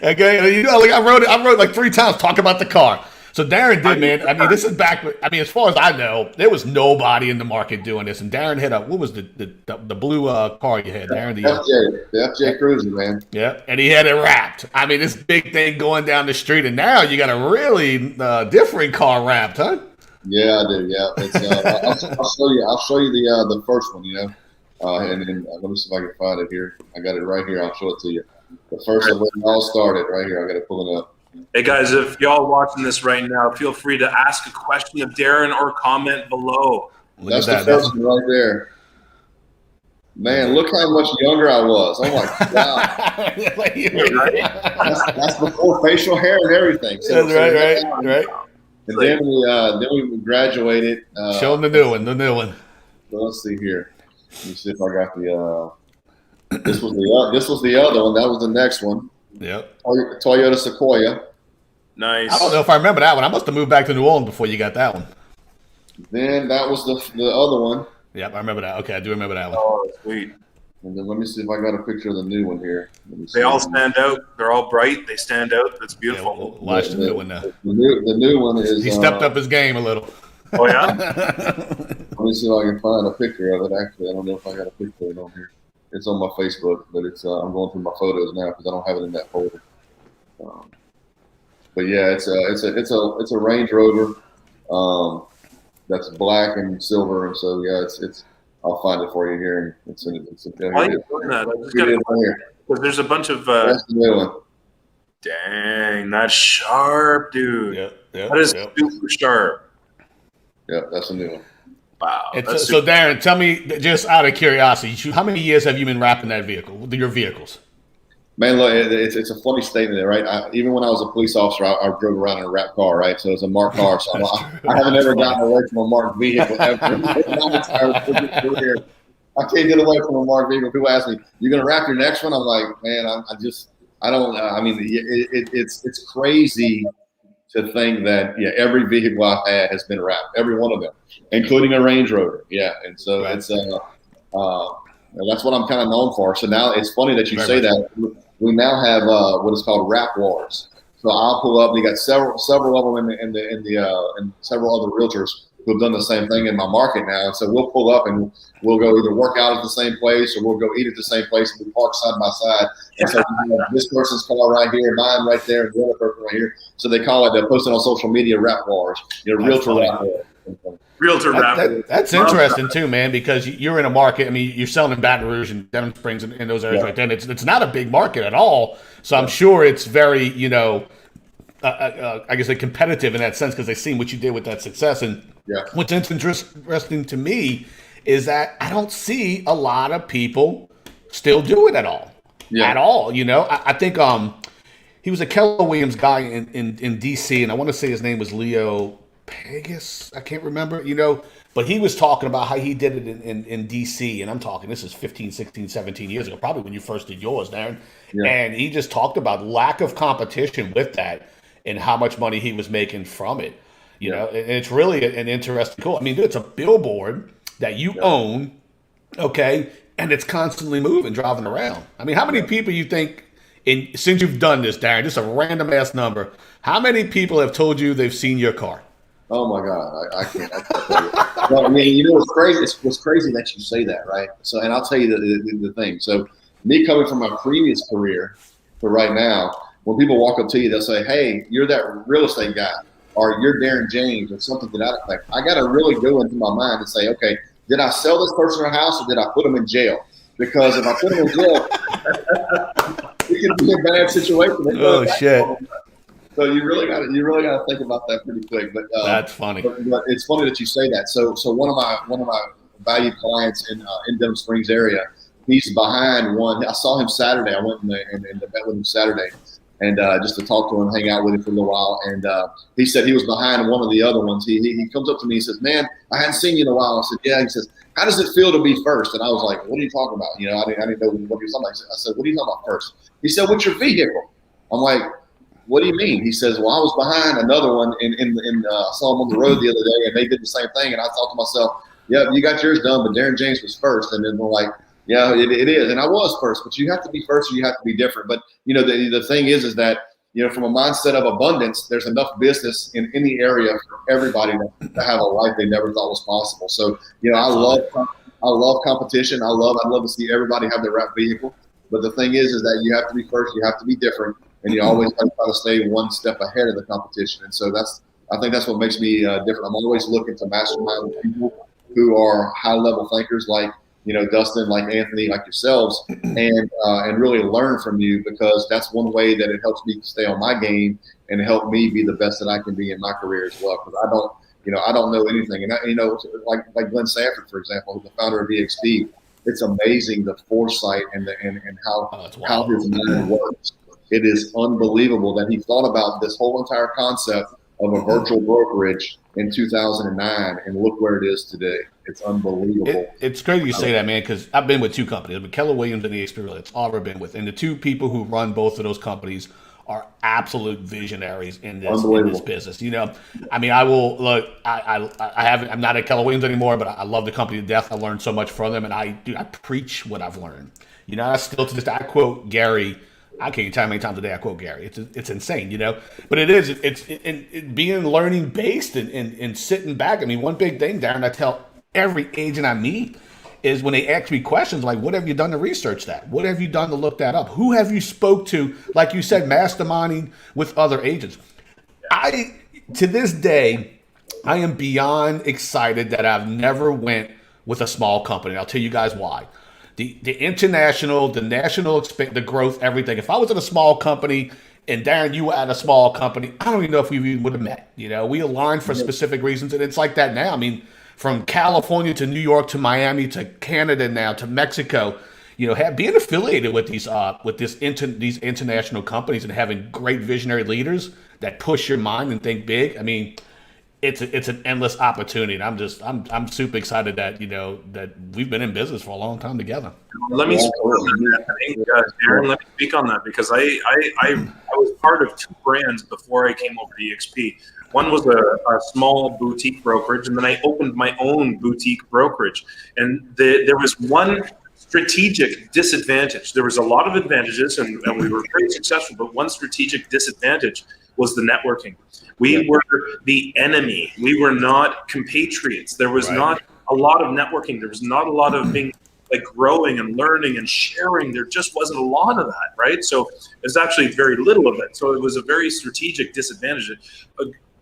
okay, I wrote like 3 times talking about the car. So Darren did, man. I mean, this is back. I mean, as far as I know, there was nobody in the market doing this, and Darren had what was the blue car you had, Darren? The FJ Cruiser, man. Yeah, and he had it wrapped. I mean, this big thing going down the street, and now you got a really different car wrapped, huh? Yeah, I do. Yeah, it's, I'll show you the first one. And let me see if I can find it here. I got it right here. I'll show it to you. The first one, it all started right here. I got to pull it up. Hey guys, if y'all watching this right now, feel free to ask a question of Darren or comment below. That's the first one right there. Man, look how much younger I was. Oh my God. That's before facial hair and everything. So, right. And then we graduated. Show them the new one. So let's see here. Let me see if I got the. This was the other one. That was the next one. Yep. Toyota Sequoia. Nice. I don't know if I remember that one. I must have moved back to New Orleans before you got that one. Then that was the other one. Yep, I remember that. Okay, I do remember that one. Oh, sweet. And then let me see if I got a picture of the new one here. They all stand out. They're all bright. They stand out. That's beautiful. Yeah, we'll watch the new one now. The new one is. He stepped up his game a little. Oh, yeah? Let me see if I can find a picture of it. Actually, I don't know if I got a picture of it on here. It's on my Facebook, but it's I'm going through my photos now because I don't have it in that folder. But yeah, it's a Range Rover that's black and silver, and so yeah, I'll find it for you here. Why are you doing that? I just got here. Because there's a bunch of. That's the new one. Dang, that's sharp, dude. Yep, that is super sharp. Yeah, that's a new one. Wow. So, Darren, tell me, just out of curiosity, how many years have you been wrapping that vehicle, your vehicles? Man, look, it's a funny statement there, right? Even when I was a police officer, I drove around in a wrapped car, right? So it's a marked car. So I haven't ever gotten away from a marked vehicle ever. I can't get away from a marked vehicle. People ask me, "You gonna wrap your next one?" I'm like, man, I don't. I mean, it's crazy to think that every vehicle I've had has been wrapped, every one of them, including a Range Rover. Yeah, and so it's that's what I'm kind of known for. So now it's funny that you say that. We now have what is called wrap wars. So I'll pull up. And you got several of them and several other realtors who have done the same thing in my market now. And so we'll pull up and we'll go either work out at the same place or we'll go eat at the same place and we park side by side. And so this person's car right here, mine right there, and the other person right here. So they call it. They post it on social media, wrap wars. Realtor wrap wars. Realtor wrap. That's interesting too, man, because you're in a market. I mean, you're selling in Baton Rouge and Denham Springs and those areas right there. And it's not a big market at all. So I'm sure it's very, I guess, competitive in that sense because they've seen what you did with that success. And what's interesting to me is that I don't see a lot of people still do it at all. At all. I think he was a Keller Williams guy in D.C. and I want to say his name was Leo Pegas, I can't remember, but he was talking about how he did it in DC, and I'm talking, this is 15, 16, 17 years ago, probably when you first did yours, Darren, and he just talked about lack of competition with that and how much money he was making from it, and it's really an interesting cool. I mean, dude, it's a billboard that you own, okay, and it's constantly moving, driving around. I mean, how many people you think, since you've done this, Darren, just a random ass number, how many people have told you they've seen your car? Oh my God, I can't tell you. Well, I mean, what's crazy? It's crazy that you say that, right? So, and I'll tell you the thing. So, me coming from my previous career to right now, when people walk up to you, they'll say, "Hey, you're that real estate guy," or "You're Darren James," or something to that effect. I got to really go into my mind and say, "Okay, did I sell this person a house, or did I put them in jail?" Because if I put them in jail, it could be a bad situation. Oh shit. So you really got to think about that pretty quick. But that's funny. But it's funny that you say that. So one of my valued clients in Denham Springs area, he's behind one. I saw him Saturday. I went and met with him Saturday, and just to talk to him, hang out with him for a little while. And he said he was behind one of the other ones. He comes up to me and says, "Man, I hadn't seen you in a while." I said, "Yeah." He says, "How does it feel to be first?" And I was like, "What are you talking about?" I didn't know what he was talking about. I said, "What are you talking about first?" He said, "What's your vehicle?" I'm like, "What do you mean?" He says, "Well, I was behind another one I saw him on the road the other day and they did the same thing." And I thought to myself, "Yeah, you got yours done, but Darren James was first." And then we're like, "Yeah, it is." And I was first, but you have to be first or you have to be different. But, the thing is that, from a mindset of abundance, there's enough business in any area for everybody to have a life they never thought was possible. So, I love competition. I'd love to see everybody have their right vehicle. But the thing is that you have to be first, you have to be different. And you always try to stay one step ahead of the competition. And so I think that's what makes me different. I'm always looking to mastermind with people who are high-level thinkers like, Dustin, like Anthony, like yourselves, and really learn from you, because that's one way that it helps me stay on my game and help me be the best that I can be in my career as well. Because I don't know anything. And, like Glenn Sanford, for example, who's the founder of EXP, it's amazing the foresight and how his mind works. It is unbelievable that he thought about this whole entire concept of a virtual brokerage in 2009, and look where it is today. It's unbelievable. It's crazy you say that, man, because I've been with two companies, but Keller Williams and EXP Realty. It's all I've ever been with, and the two people who run both of those companies are absolute visionaries in this business. I mean, I will look. I'm not at Keller Williams anymore, but I love the company to death. I learned so much from them, and I preach what I've learned. I still to this day I quote Gary. I can't tell you how many times a day I quote Gary. It's insane, But it's being learning based and sitting back. I mean, one big thing, Darren, I tell every agent I meet is when they ask me questions like, "What have you done to research that? What have you done to look that up? Who have you spoke to?" Like you said, masterminding with other agents. To this day, I am beyond excited that I've never went with a small company. I'll tell you guys why. The international, the national, the growth, everything. If I was in a small company and Darren, you were at a small company, I don't even know if we even would have met. We aligned for specific reasons, and it's like that now. I mean, from California to New York to Miami to Canada now to Mexico, being affiliated with these international companies and having great visionary leaders that push your mind and think big. I mean, it's an endless opportunity, and I'm super excited that that we've been in business for a long time together. Let me speak on that. I think, Darren, let me speak on that because I was part of two brands before I came over to EXP. One was a small boutique brokerage, and then I opened my own boutique brokerage. And there was one strategic disadvantage. There was a lot of advantages, and we were very successful, but one strategic disadvantage was the networking. We were the enemy. We were not compatriots. There was not a lot of networking. There was not a lot of being growing and learning and sharing. There just wasn't a lot of that, right? So there's actually very little of it. So it was a very strategic disadvantage.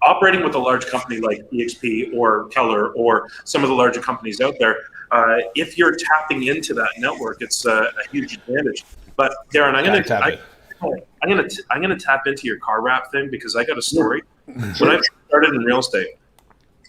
Operating with a large company like EXP or Keller or some of the larger companies out there, if you're tapping into that network, it's a huge advantage. But Darren, I'm gonna tap into your car wrap thing because I got a story. When I started in real estate,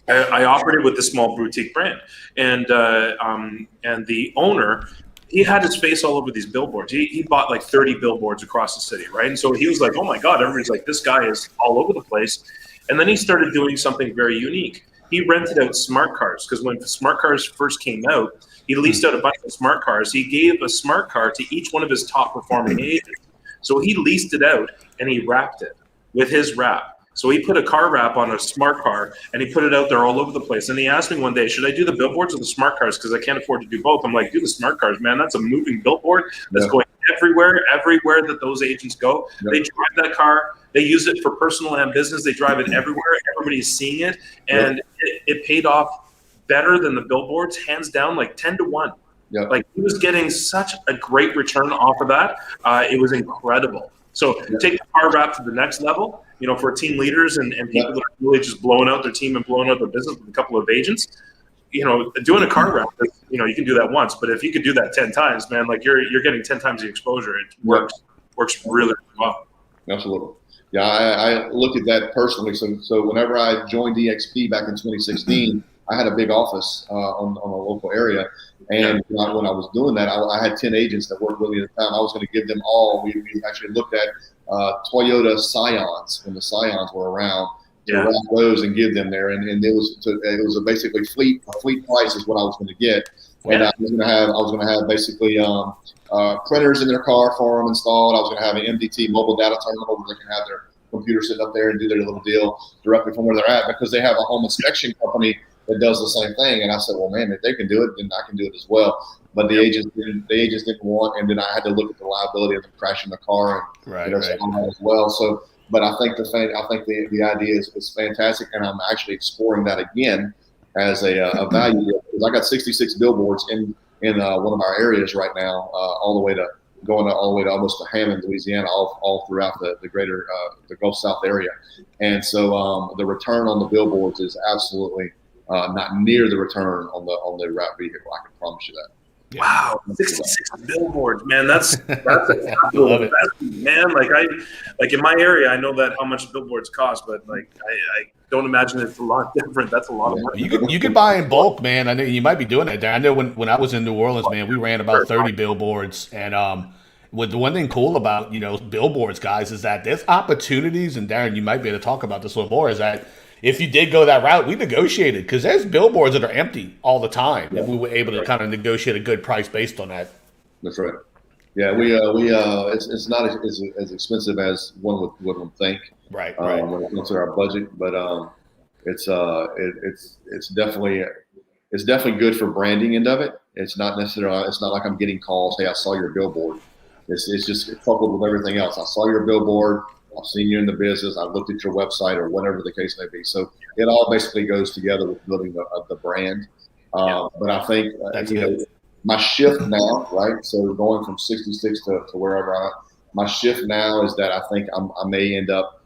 I operated with this small boutique brand, and the owner, he had his face all over these billboards. He bought like 30 billboards across the city, right? And so he was like, "Oh my God!" Everybody's like, "This guy is all over the place." And then he started doing something very unique. He rented out smart cars because when smart cars first came out, he leased out a bunch of smart cars. He gave a smart car to each one of his top performing agents. So he leased it out and he wrapped it with his wrap. So he put a car wrap on a smart car and he put it out there all over the place. And he asked me one day, should I do the billboards or the smart cars? Because I can't afford to do both. I'm like, do the smart cars, man. That's a moving billboard that's going everywhere that those agents go. They drive that car. They use it for personal and business. They drive it everywhere. Everybody's seeing it. And it paid off better than the billboards, hands down, like 10-1. Yep. Like he was getting such a great return off of that. It was incredible. So take the car wrap to the next level, for team leaders and people that are really just blowing out their team and blowing out their business with a couple of agents. Doing a car wrap, you can do that once, but if you could do that 10 times, man, like you're getting 10 times the exposure. It works really well. Absolutely. Yeah, I look at that personally. So whenever I joined EXP back in 2016, I had a big office on a local area. And when I was doing that, I had 10 agents that worked with me at the time. I was going to give them all. We actually looked at Toyota Scions when the Scions were around to wrap those and give them there. And it was basically a fleet price is what I was going to get. And I was going to have basically printers in their car for them installed. I was going to have an MDT mobile data terminal where they can have their computer sitting up there and do their little deal directly from where they're at because they have a home inspection company that does the same thing. And I said, well, man, if they can do it, then I can do it as well. But the agents didn't want, and then I had to look at the liability of them crashing the car and as well. So, but I think the idea is fantastic, and I'm actually exploring that again as a value deal because I got 66 billboards in one of our areas right now, all the way to almost to Hammond, Louisiana, all throughout the greater the Gulf South area. And so the return on the billboards is absolutely not near the return on the wrap vehicle. I can promise you that. Yeah. Wow, 66 billboards, man. That's a love it, man. Like in my area, I know that how much billboards cost, but like I don't imagine it's a lot different. That's a lot of money. You could buy in bulk, man. I know you might be doing that. I know when I was in New Orleans, man, we ran about 30 billboards, and with the one thing cool about billboards, guys, is that there's opportunities. And Darren, you might be able to talk about this a little more. Is that if you did go that route, we negotiated because there's billboards that are empty all the time, and we were able to kind of negotiate a good price based on that. That's right. Yeah, it's not as expensive as one would think. Right. When it comes to our budget, but it's definitely good for branding end of it. It's not like I'm getting calls, hey, I saw your billboard. It's just coupled with everything else. I saw your billboard. I've seen you in the business. I've looked at your website or whatever the case may be. So it all basically goes together with building the brand. But I think my shift now, right? So going from 66 to wherever I'm at, my shift now is that I think I may end up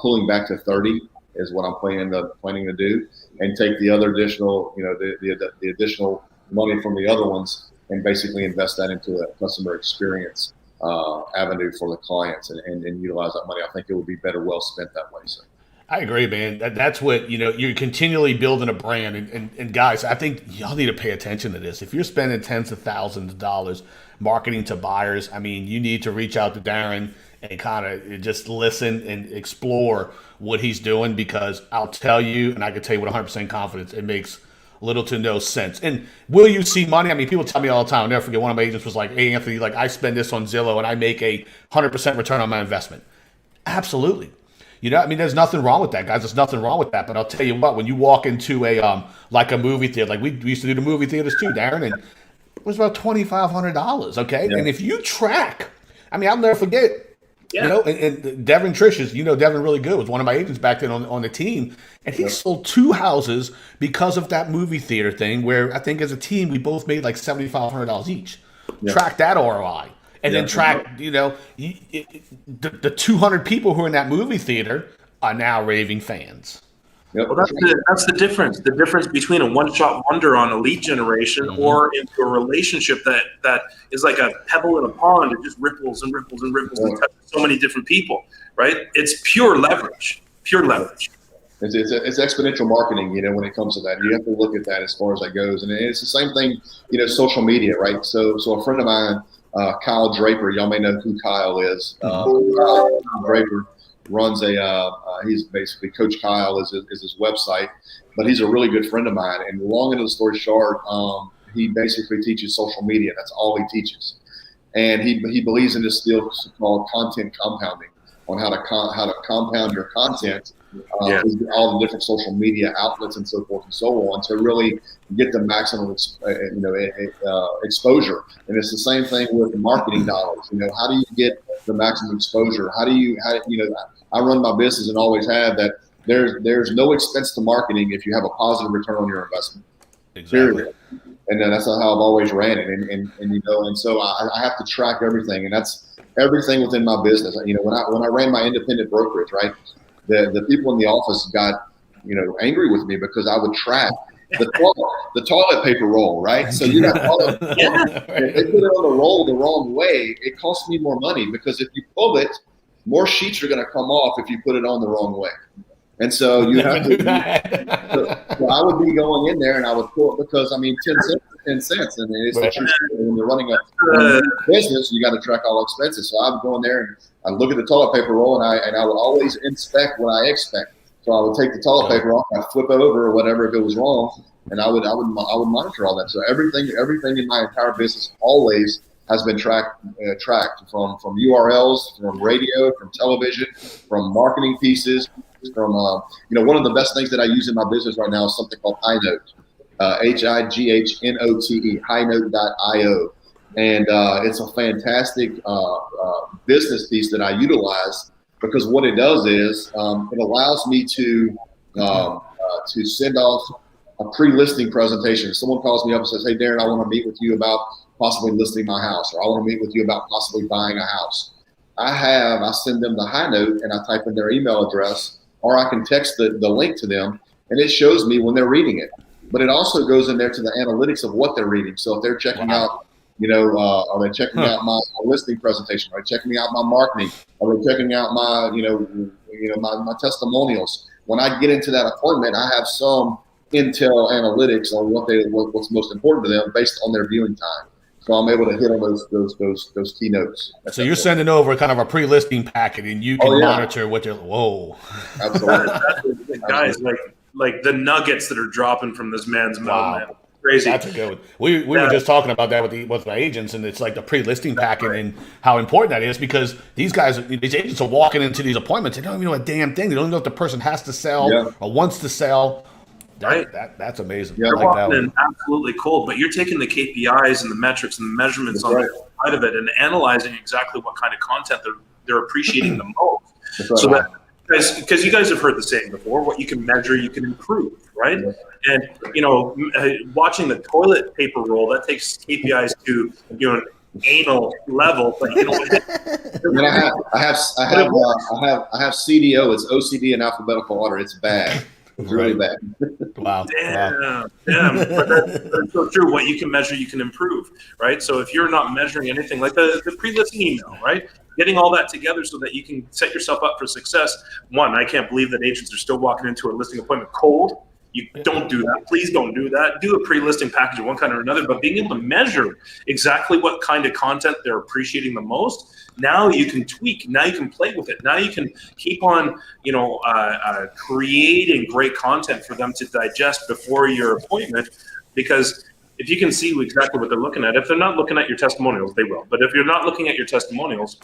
pulling back to 30 is what I'm planning to do, and take the other additional, the additional money from the other ones and basically invest that into a customer experience avenue for the clients and utilize that money. I think it would be better well spent that way. So. I agree, man. That's what, you're continually building a brand. And guys, I think y'all need to pay attention to this. If you're spending tens of thousands of dollars marketing to buyers, I mean, you need to reach out to Darren and kind of just listen and explore what he's doing, because I'll tell you, and I can tell you with 100% confidence, it makes little to no sense. And will you see money? I mean, people tell me all the time. I'll never forget, one of my agents was like, hey, Anthony, like, I spend this on Zillow and I make a 100% return on my investment. Absolutely. I mean, there's nothing wrong with that, guys. There's nothing wrong with that. But I'll tell you what, when you walk into a like a movie theater, like we used to do the movie theaters too, Darren, and it was about $2,500, okay? Yeah. And if you track, I mean, I'll never forget, and Devin Trish's, Devin really good, was one of my agents back then on the team, and he sold 2 houses because of that movie theater thing, where I think as a team we both made like $7,500 each. Yeah. Track that ROI. And then track, the 200 people who are in that movie theater are now raving fans. Yep. Well, that's the difference. The difference between a one-shot wonder on a lead generation or into a relationship that is like a pebble in a pond. It just ripples and ripples and ripples and touches so many different people, right? It's pure leverage. Pure leverage. It's exponential marketing, when it comes to that. You have to look at that as far as that goes. And it's the same thing, social media, right? So a friend of mine, Kyle Draper, y'all may know who Kyle is. Kyle Draper runs he's basically Coach Kyle is his website, but he's a really good friend of mine. And long into the story short, he basically teaches social media. That's all he teaches. And he believes in this skill called content compounding, on how to compound your content through all the different social media outlets and so forth and so on, to really get the maximum exposure. And it's the same thing with marketing dollars. How do you get the maximum exposure? How I run my business and always have that. There's no expense to marketing if you have a positive return on your investment. Exactly. Period. And that's how I've always ran it. And so I have to track everything, and that's everything within my business. When I ran my independent brokerage, right, the people in the office got angry with me because I would track the toilet paper roll, right? So you got if they put it on the roll the wrong way, it costs me more money, because if you pull it, more sheets are going to come off if you put it on the wrong way. And so you have to. So I would be going in there and I would pull it, because 10 cents is 10 cents, and it's the truth. When you're running a business, you got to track all expenses. So I would go in there and I look at the toilet paper roll, and I would always inspect what I expect. So I would take the toilet paper off, I'd flip it over or whatever if it was wrong, and I would monitor all that. So everything in my entire business always has been tracked from URLs, from radio, from television, from marketing pieces, from one of the best things that I use in my business right now is something called HighNote, HIGHNOTE, HighNote.io, and it's a fantastic business piece that I utilize, because what it does is it allows me to send off a pre-listing presentation. If someone calls me up and says, "Hey, Darren, I want to meet with you about possibly listing my house," or "I want to meet with you about possibly buying a house," I send them the HighNote and I type in their email address, or I can text the link to them, and it shows me when they're reading it. But it also goes in there to the analytics of what they're reading. So if they're checking out, are they checking out my listing presentation? Are they checking out my marketing? Are they checking out my, my testimonials? When I get into that appointment, I have some intel analytics on what's most important to them based on their viewing time. So I'm able to hit on those keynotes. So you're sending over kind of a pre-listing packet, and you can monitor what they're. Whoa! Absolutely, guys, like the nuggets that are dropping from this man's mouth. Man. Crazy. That's a good one. We were just talking about that with my agents, and it's like the pre-listing packet and how important that is, because these agents are walking into these appointments. They don't even know a damn thing. They don't even know if the person has to sell or wants to sell. That's amazing. You're walking in absolutely cold, but you're taking the KPIs and the metrics and the measurements on the side of it and analyzing exactly what kind of content they're appreciating the most. So that, because you guys have heard the saying before, what you can measure, you can improve, right? And watching the toilet paper roll, that takes KPIs to an anal level. But I have CDO. It's OCD in alphabetical order. It's bad. It was really bad. Wow. Damn. But that's so true. What you can measure, you can improve, right? So if you're not measuring anything, like the pre-listing email, right? Getting all that together so that you can set yourself up for success. One, I can't believe that agents are still walking into a listing appointment cold. You don't do that. Please don't do that. Do a pre-listing package of one kind or another, but being able to measure exactly what kind of content they're appreciating the most, now you can tweak. Now you can play with it. Now you can keep on, creating great content for them to digest before your appointment. Because if you can see exactly what they're looking at, if they're not looking at your testimonials, they will. But if you're not looking at your testimonials,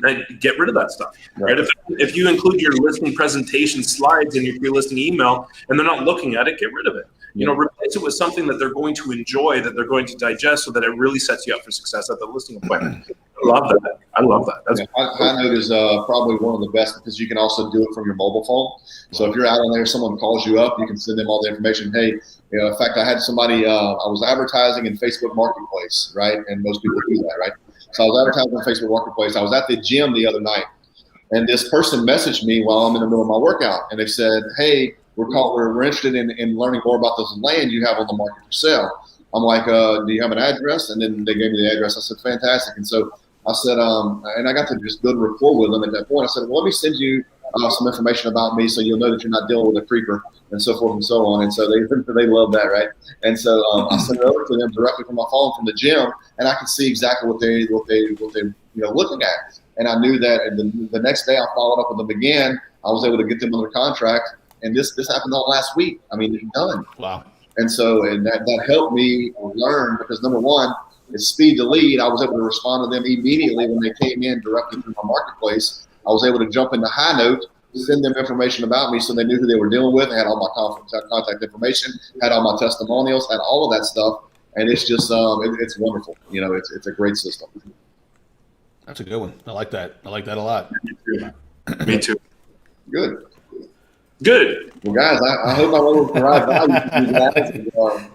then get rid of that stuff, right? If you include your listing presentation slides in your pre-listing email and they're not looking at it, get rid of it. Replace it with something that they're going to enjoy, that they're going to digest, so that it really sets you up for success at the listing appointment. I love that. That's High Note is probably one of the best because you can also do it from your mobile phone. So if you're out on there, someone calls you up, you can send them all the information. Hey, in fact, I had somebody, I was advertising in Facebook Marketplace, right? And most people do that, right? So I was advertising on Facebook Marketplace. I was at the gym the other night, and this person messaged me while I'm in the middle of my workout, and they said, "Hey, we're interested in learning more about this land you have on the market for sale." I'm like, "Do you have an address?" And then they gave me the address. I said, "Fantastic." And so I said, and I got to just build rapport with them at that point. I said, "Well, let me send you some information about me so you'll know that you're not dealing with a creeper," and so forth and so on. And so they love that, right? And so I sent it over to them directly from my phone from the gym, and I could see exactly what they looking at. And I knew that. And the next day I followed up with them again. I was able to get them under contract, and this happened all last week. I mean, it's done. Wow. And so that helped me learn because number one, it's speed to lead. I was able to respond to them immediately when they came in directly through my marketplace. I was able to jump into High Note, send them information about me so they knew who they were dealing with. I had all my contact information, had all my testimonials, had all of that stuff. And it's just, it's wonderful. It's a great system. That's a good one. I like that. I like that a lot. Me too. Good. Well, guys, I hope I'm able to provide value to you guys.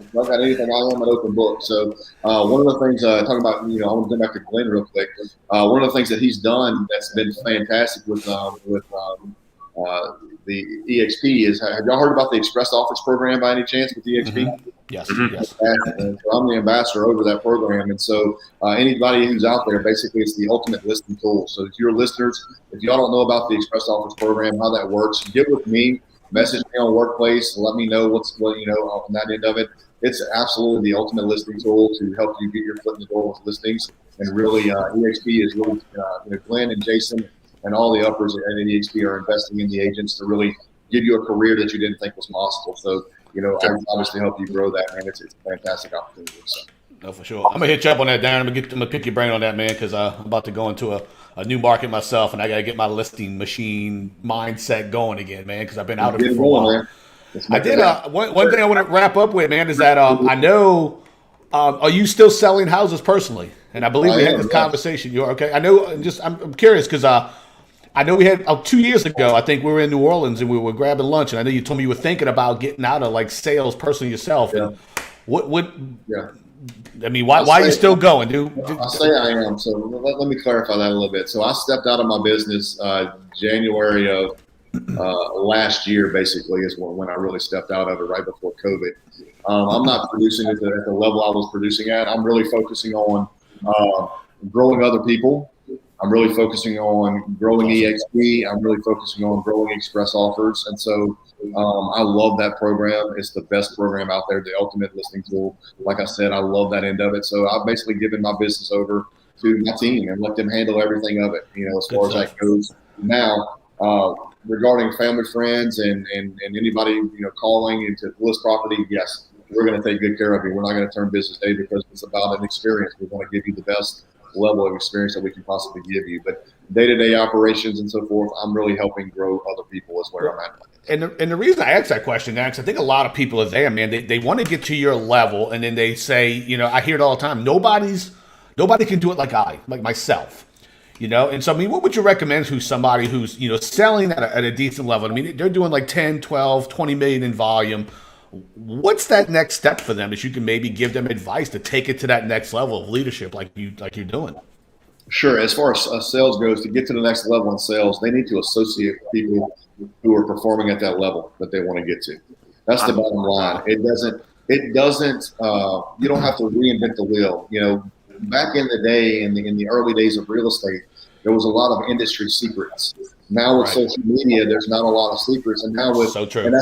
If I've got anything, I am an open book. So one of the things, talking about, I want to go back to Glenn real quick. One of the things that he's done that's been fantastic with the EXP is, have y'all heard about the Express Offers program by any chance with EXP? Mm-hmm. Yes. Yes. And so I'm the ambassador over that program. And so anybody who's out there, basically it's the ultimate listing tool. So if you're listeners, if y'all don't know about the Express Offers program, how that works, get with me, message me on Workplace, let me know what on that end of it. It's absolutely the ultimate listing tool to help you get your foot in the door with listings. And really, EXP is really, Glenn and Jason and all the uppers at EXP are investing in the agents to really give you a career that you didn't think was possible. So, I obviously help you grow that, man. It's a fantastic opportunity. So. No, for sure. I'm going to hit you up on that, Darren. I'm going to pick your brain on that, man, because I'm about to go into a new market myself, and I got to get my listing machine mindset going again, man, because I've been out of it for a while. Man. I did. One thing I want to wrap up with, man, is that I know, are you still selling houses personally? And I believe we had this conversation. You're okay. I know. I'm curious because I know we had 2 years ago. I think we were in New Orleans and we were grabbing lunch, and I know you told me you were thinking about getting out of like sales personally yourself. Yeah. And what? Yeah. I mean, why are you still going, dude? I say I am. So let me clarify that a little bit. So I stepped out of my business January of last year, basically, is when I really stepped out of it right before COVID. I'm not producing at the level I was producing at. I'm really focusing on growing other people. I'm really focusing on growing EXP. I'm really focusing on growing Express Offers. And so I love that program. It's the best program out there, the ultimate listing tool. Like I said, I love that end of it. So I've basically given my business over to my team and let them handle everything of it, as far as that goes. Now, regarding family, friends, and anybody, calling into list property, yes, we're going to take good care of you. We're not going to turn business day because it's about an experience. We want to give you the best level of experience that we can possibly give you. But day-to-day operations and so forth, I'm really helping grow other people is where I'm at. And the reason I asked that question, Dax, I think a lot of people are there, man. They want to get to your level, and then they say, I hear it all the time. Nobody can do it like myself. And so, I mean, what would you recommend to somebody who's, selling at a decent level? I mean, they're doing like 10, 12, 20 million in volume. What's that next step for them that you can maybe give them advice to take it to that next level of leadership like you're doing? Sure. As far as sales goes, to get to the next level in sales, they need to associate with people who are performing at that level that they want to get to. That's the bottom line. It doesn't. You don't have to reinvent the wheel. You know, back in the day, in the early days of real estate, there was a lot of industry secrets. Now with social media, there's not a lot of secrets, and now with and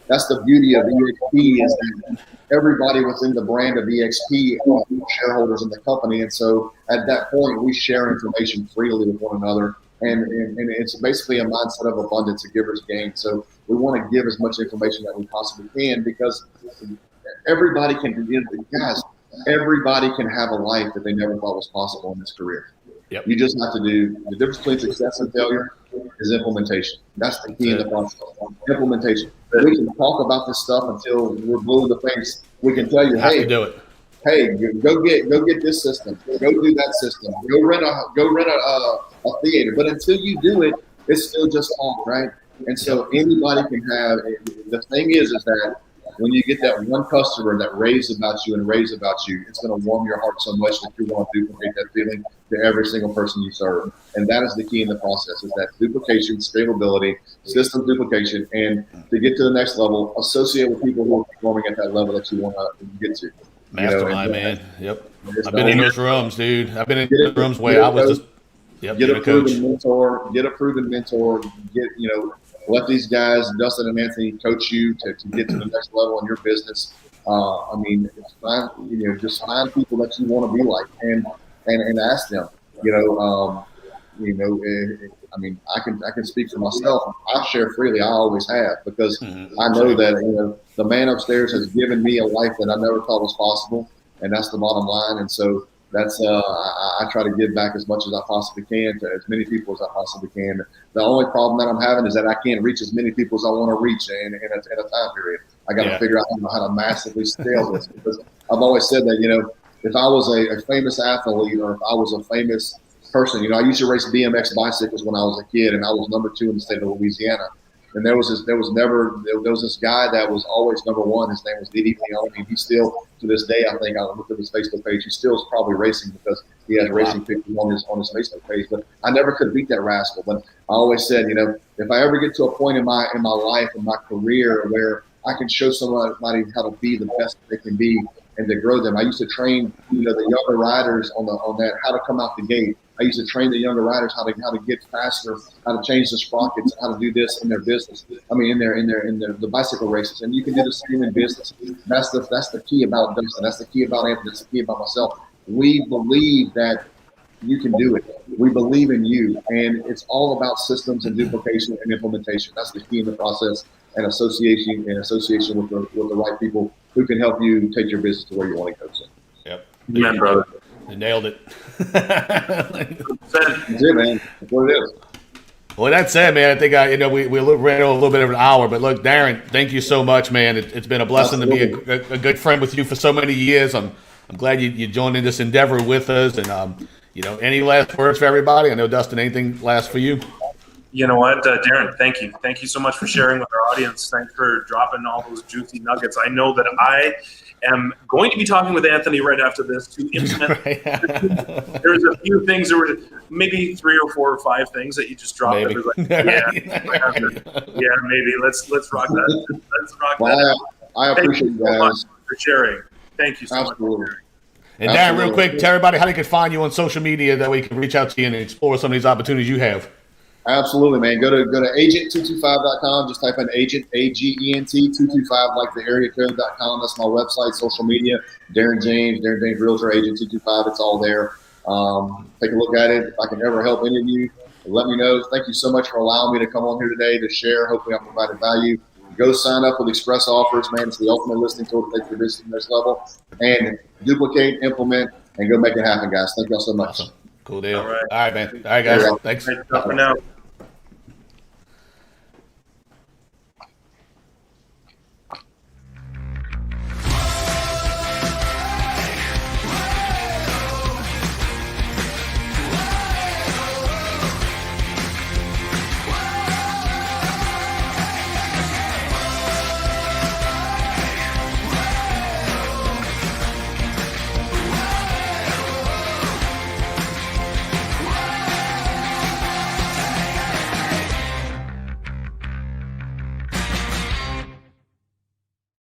that's the beauty of EXP is that everybody within the brand of EXP are shareholders in the company, and so at that point, we share information freely with one another, and it's basically a mindset of abundance, a giver's gain. So we want to give as much information that we possibly can because everybody can, guys, everybody can have a life that they never thought was possible in this career. Yep. You just have to do the difference between success and failure is implementation. That's the key in the process. Implementation. We can talk about this stuff until we're blue in the face. We can tell you, hey, do it. Hey, go get this system. Go do that system. Go rent a theater. But until you do it, it's still just talk, right? And so anybody can have. The thing is that when you get that one customer that raves about you, it's going to warm your heart so much that you want to duplicate that feeling to every single person you serve. And that is the key in the process, is that duplication, scalability, system duplication, and to get to the next level, associate with people who are performing at that level that you want to get to. Mastermind, man. Yep. I've been in those rooms, dude. I've been in those rooms where I was just get a proven mentor. Let these guys, Dustin and Anthony, coach you to get to the next level in your business. Just find people that you want to be like, and ask them. I can speak for myself. I share freely. I always have, because I know that the man upstairs has given me a life that I never thought was possible, and that's the bottom line. And so that's I try to give back as much as I possibly can to as many people as I possibly can. The only problem that I'm having is that I can't reach as many people as I want to reach in a time period. I got to figure out how to massively scale this, because I've always said that, if I was a famous athlete, or if I was a famous person, I used to race BMX bicycles when I was a kid, and I was number 2 in the state of Louisiana. And there was this guy that was always number 1. His name was Didi Leone. He still, to this day, I think, I looked at his Facebook page, he still is probably racing because he has racing pictures on his Facebook page. But I never could beat that rascal. But I always said, if I ever get to a point in my life, in my career, where I can show somebody how to be the best they can be and to grow them. I used to train, the younger riders on that, how to come out the gate. I used to train the younger riders how to get faster, how to change the sprockets, how to do this in their business. In the bicycle races, and you can do the same in business. That's the key about Dustin. That's the key about Anthony. That's the key about myself. We believe that you can do it. We believe in you, and it's all about systems and duplication and implementation. That's the key in the process, and association with the right people who can help you take your business to where you want to go. So. Yep. Amen, brother. You nailed it. That's it, man. That's what it is. Well, that's it, man. I think we ran over a little bit of an hour, but look, Darren, thank you so much, man. It's been a blessing to be a good friend with you for so many years. I'm glad you joined in this endeavor with us. And any last words for everybody? I know, Dustin, anything last for you? You know what, Darren, thank you. Thank you so much for sharing with our audience. Thanks for dropping all those juicy nuggets. I know that I am going to be talking with Anthony right after this to implement. There's a few things, there were maybe 3 or 4 or 5 things that you just dropped. Maybe. Maybe. Let's rock that. Let's rock that. I appreciate you guys so much for sharing. Thank you so Absolutely. much. And Darren, real quick, tell everybody how they can find you on social media, that way you can reach out to you and explore some of these opportunities you have. Absolutely, man. Go to agent225.com. Just type in agent, AGENT 225, like the area code.com. That's my website, social media. Darren James Realtor, Agent 225. It's all there. Take a look at it. If I can ever help any of you, let me know. Thank you so much for allowing me to come on here today to share. Hopefully, I provided value. Go sign up with Express Offers, man. It's the ultimate listing tool to take your business to the next level. And duplicate, implement, and go make it happen, guys. Thank y'all so much. Awesome. Cool deal. All right, man. All right, guys. Thanks. For now.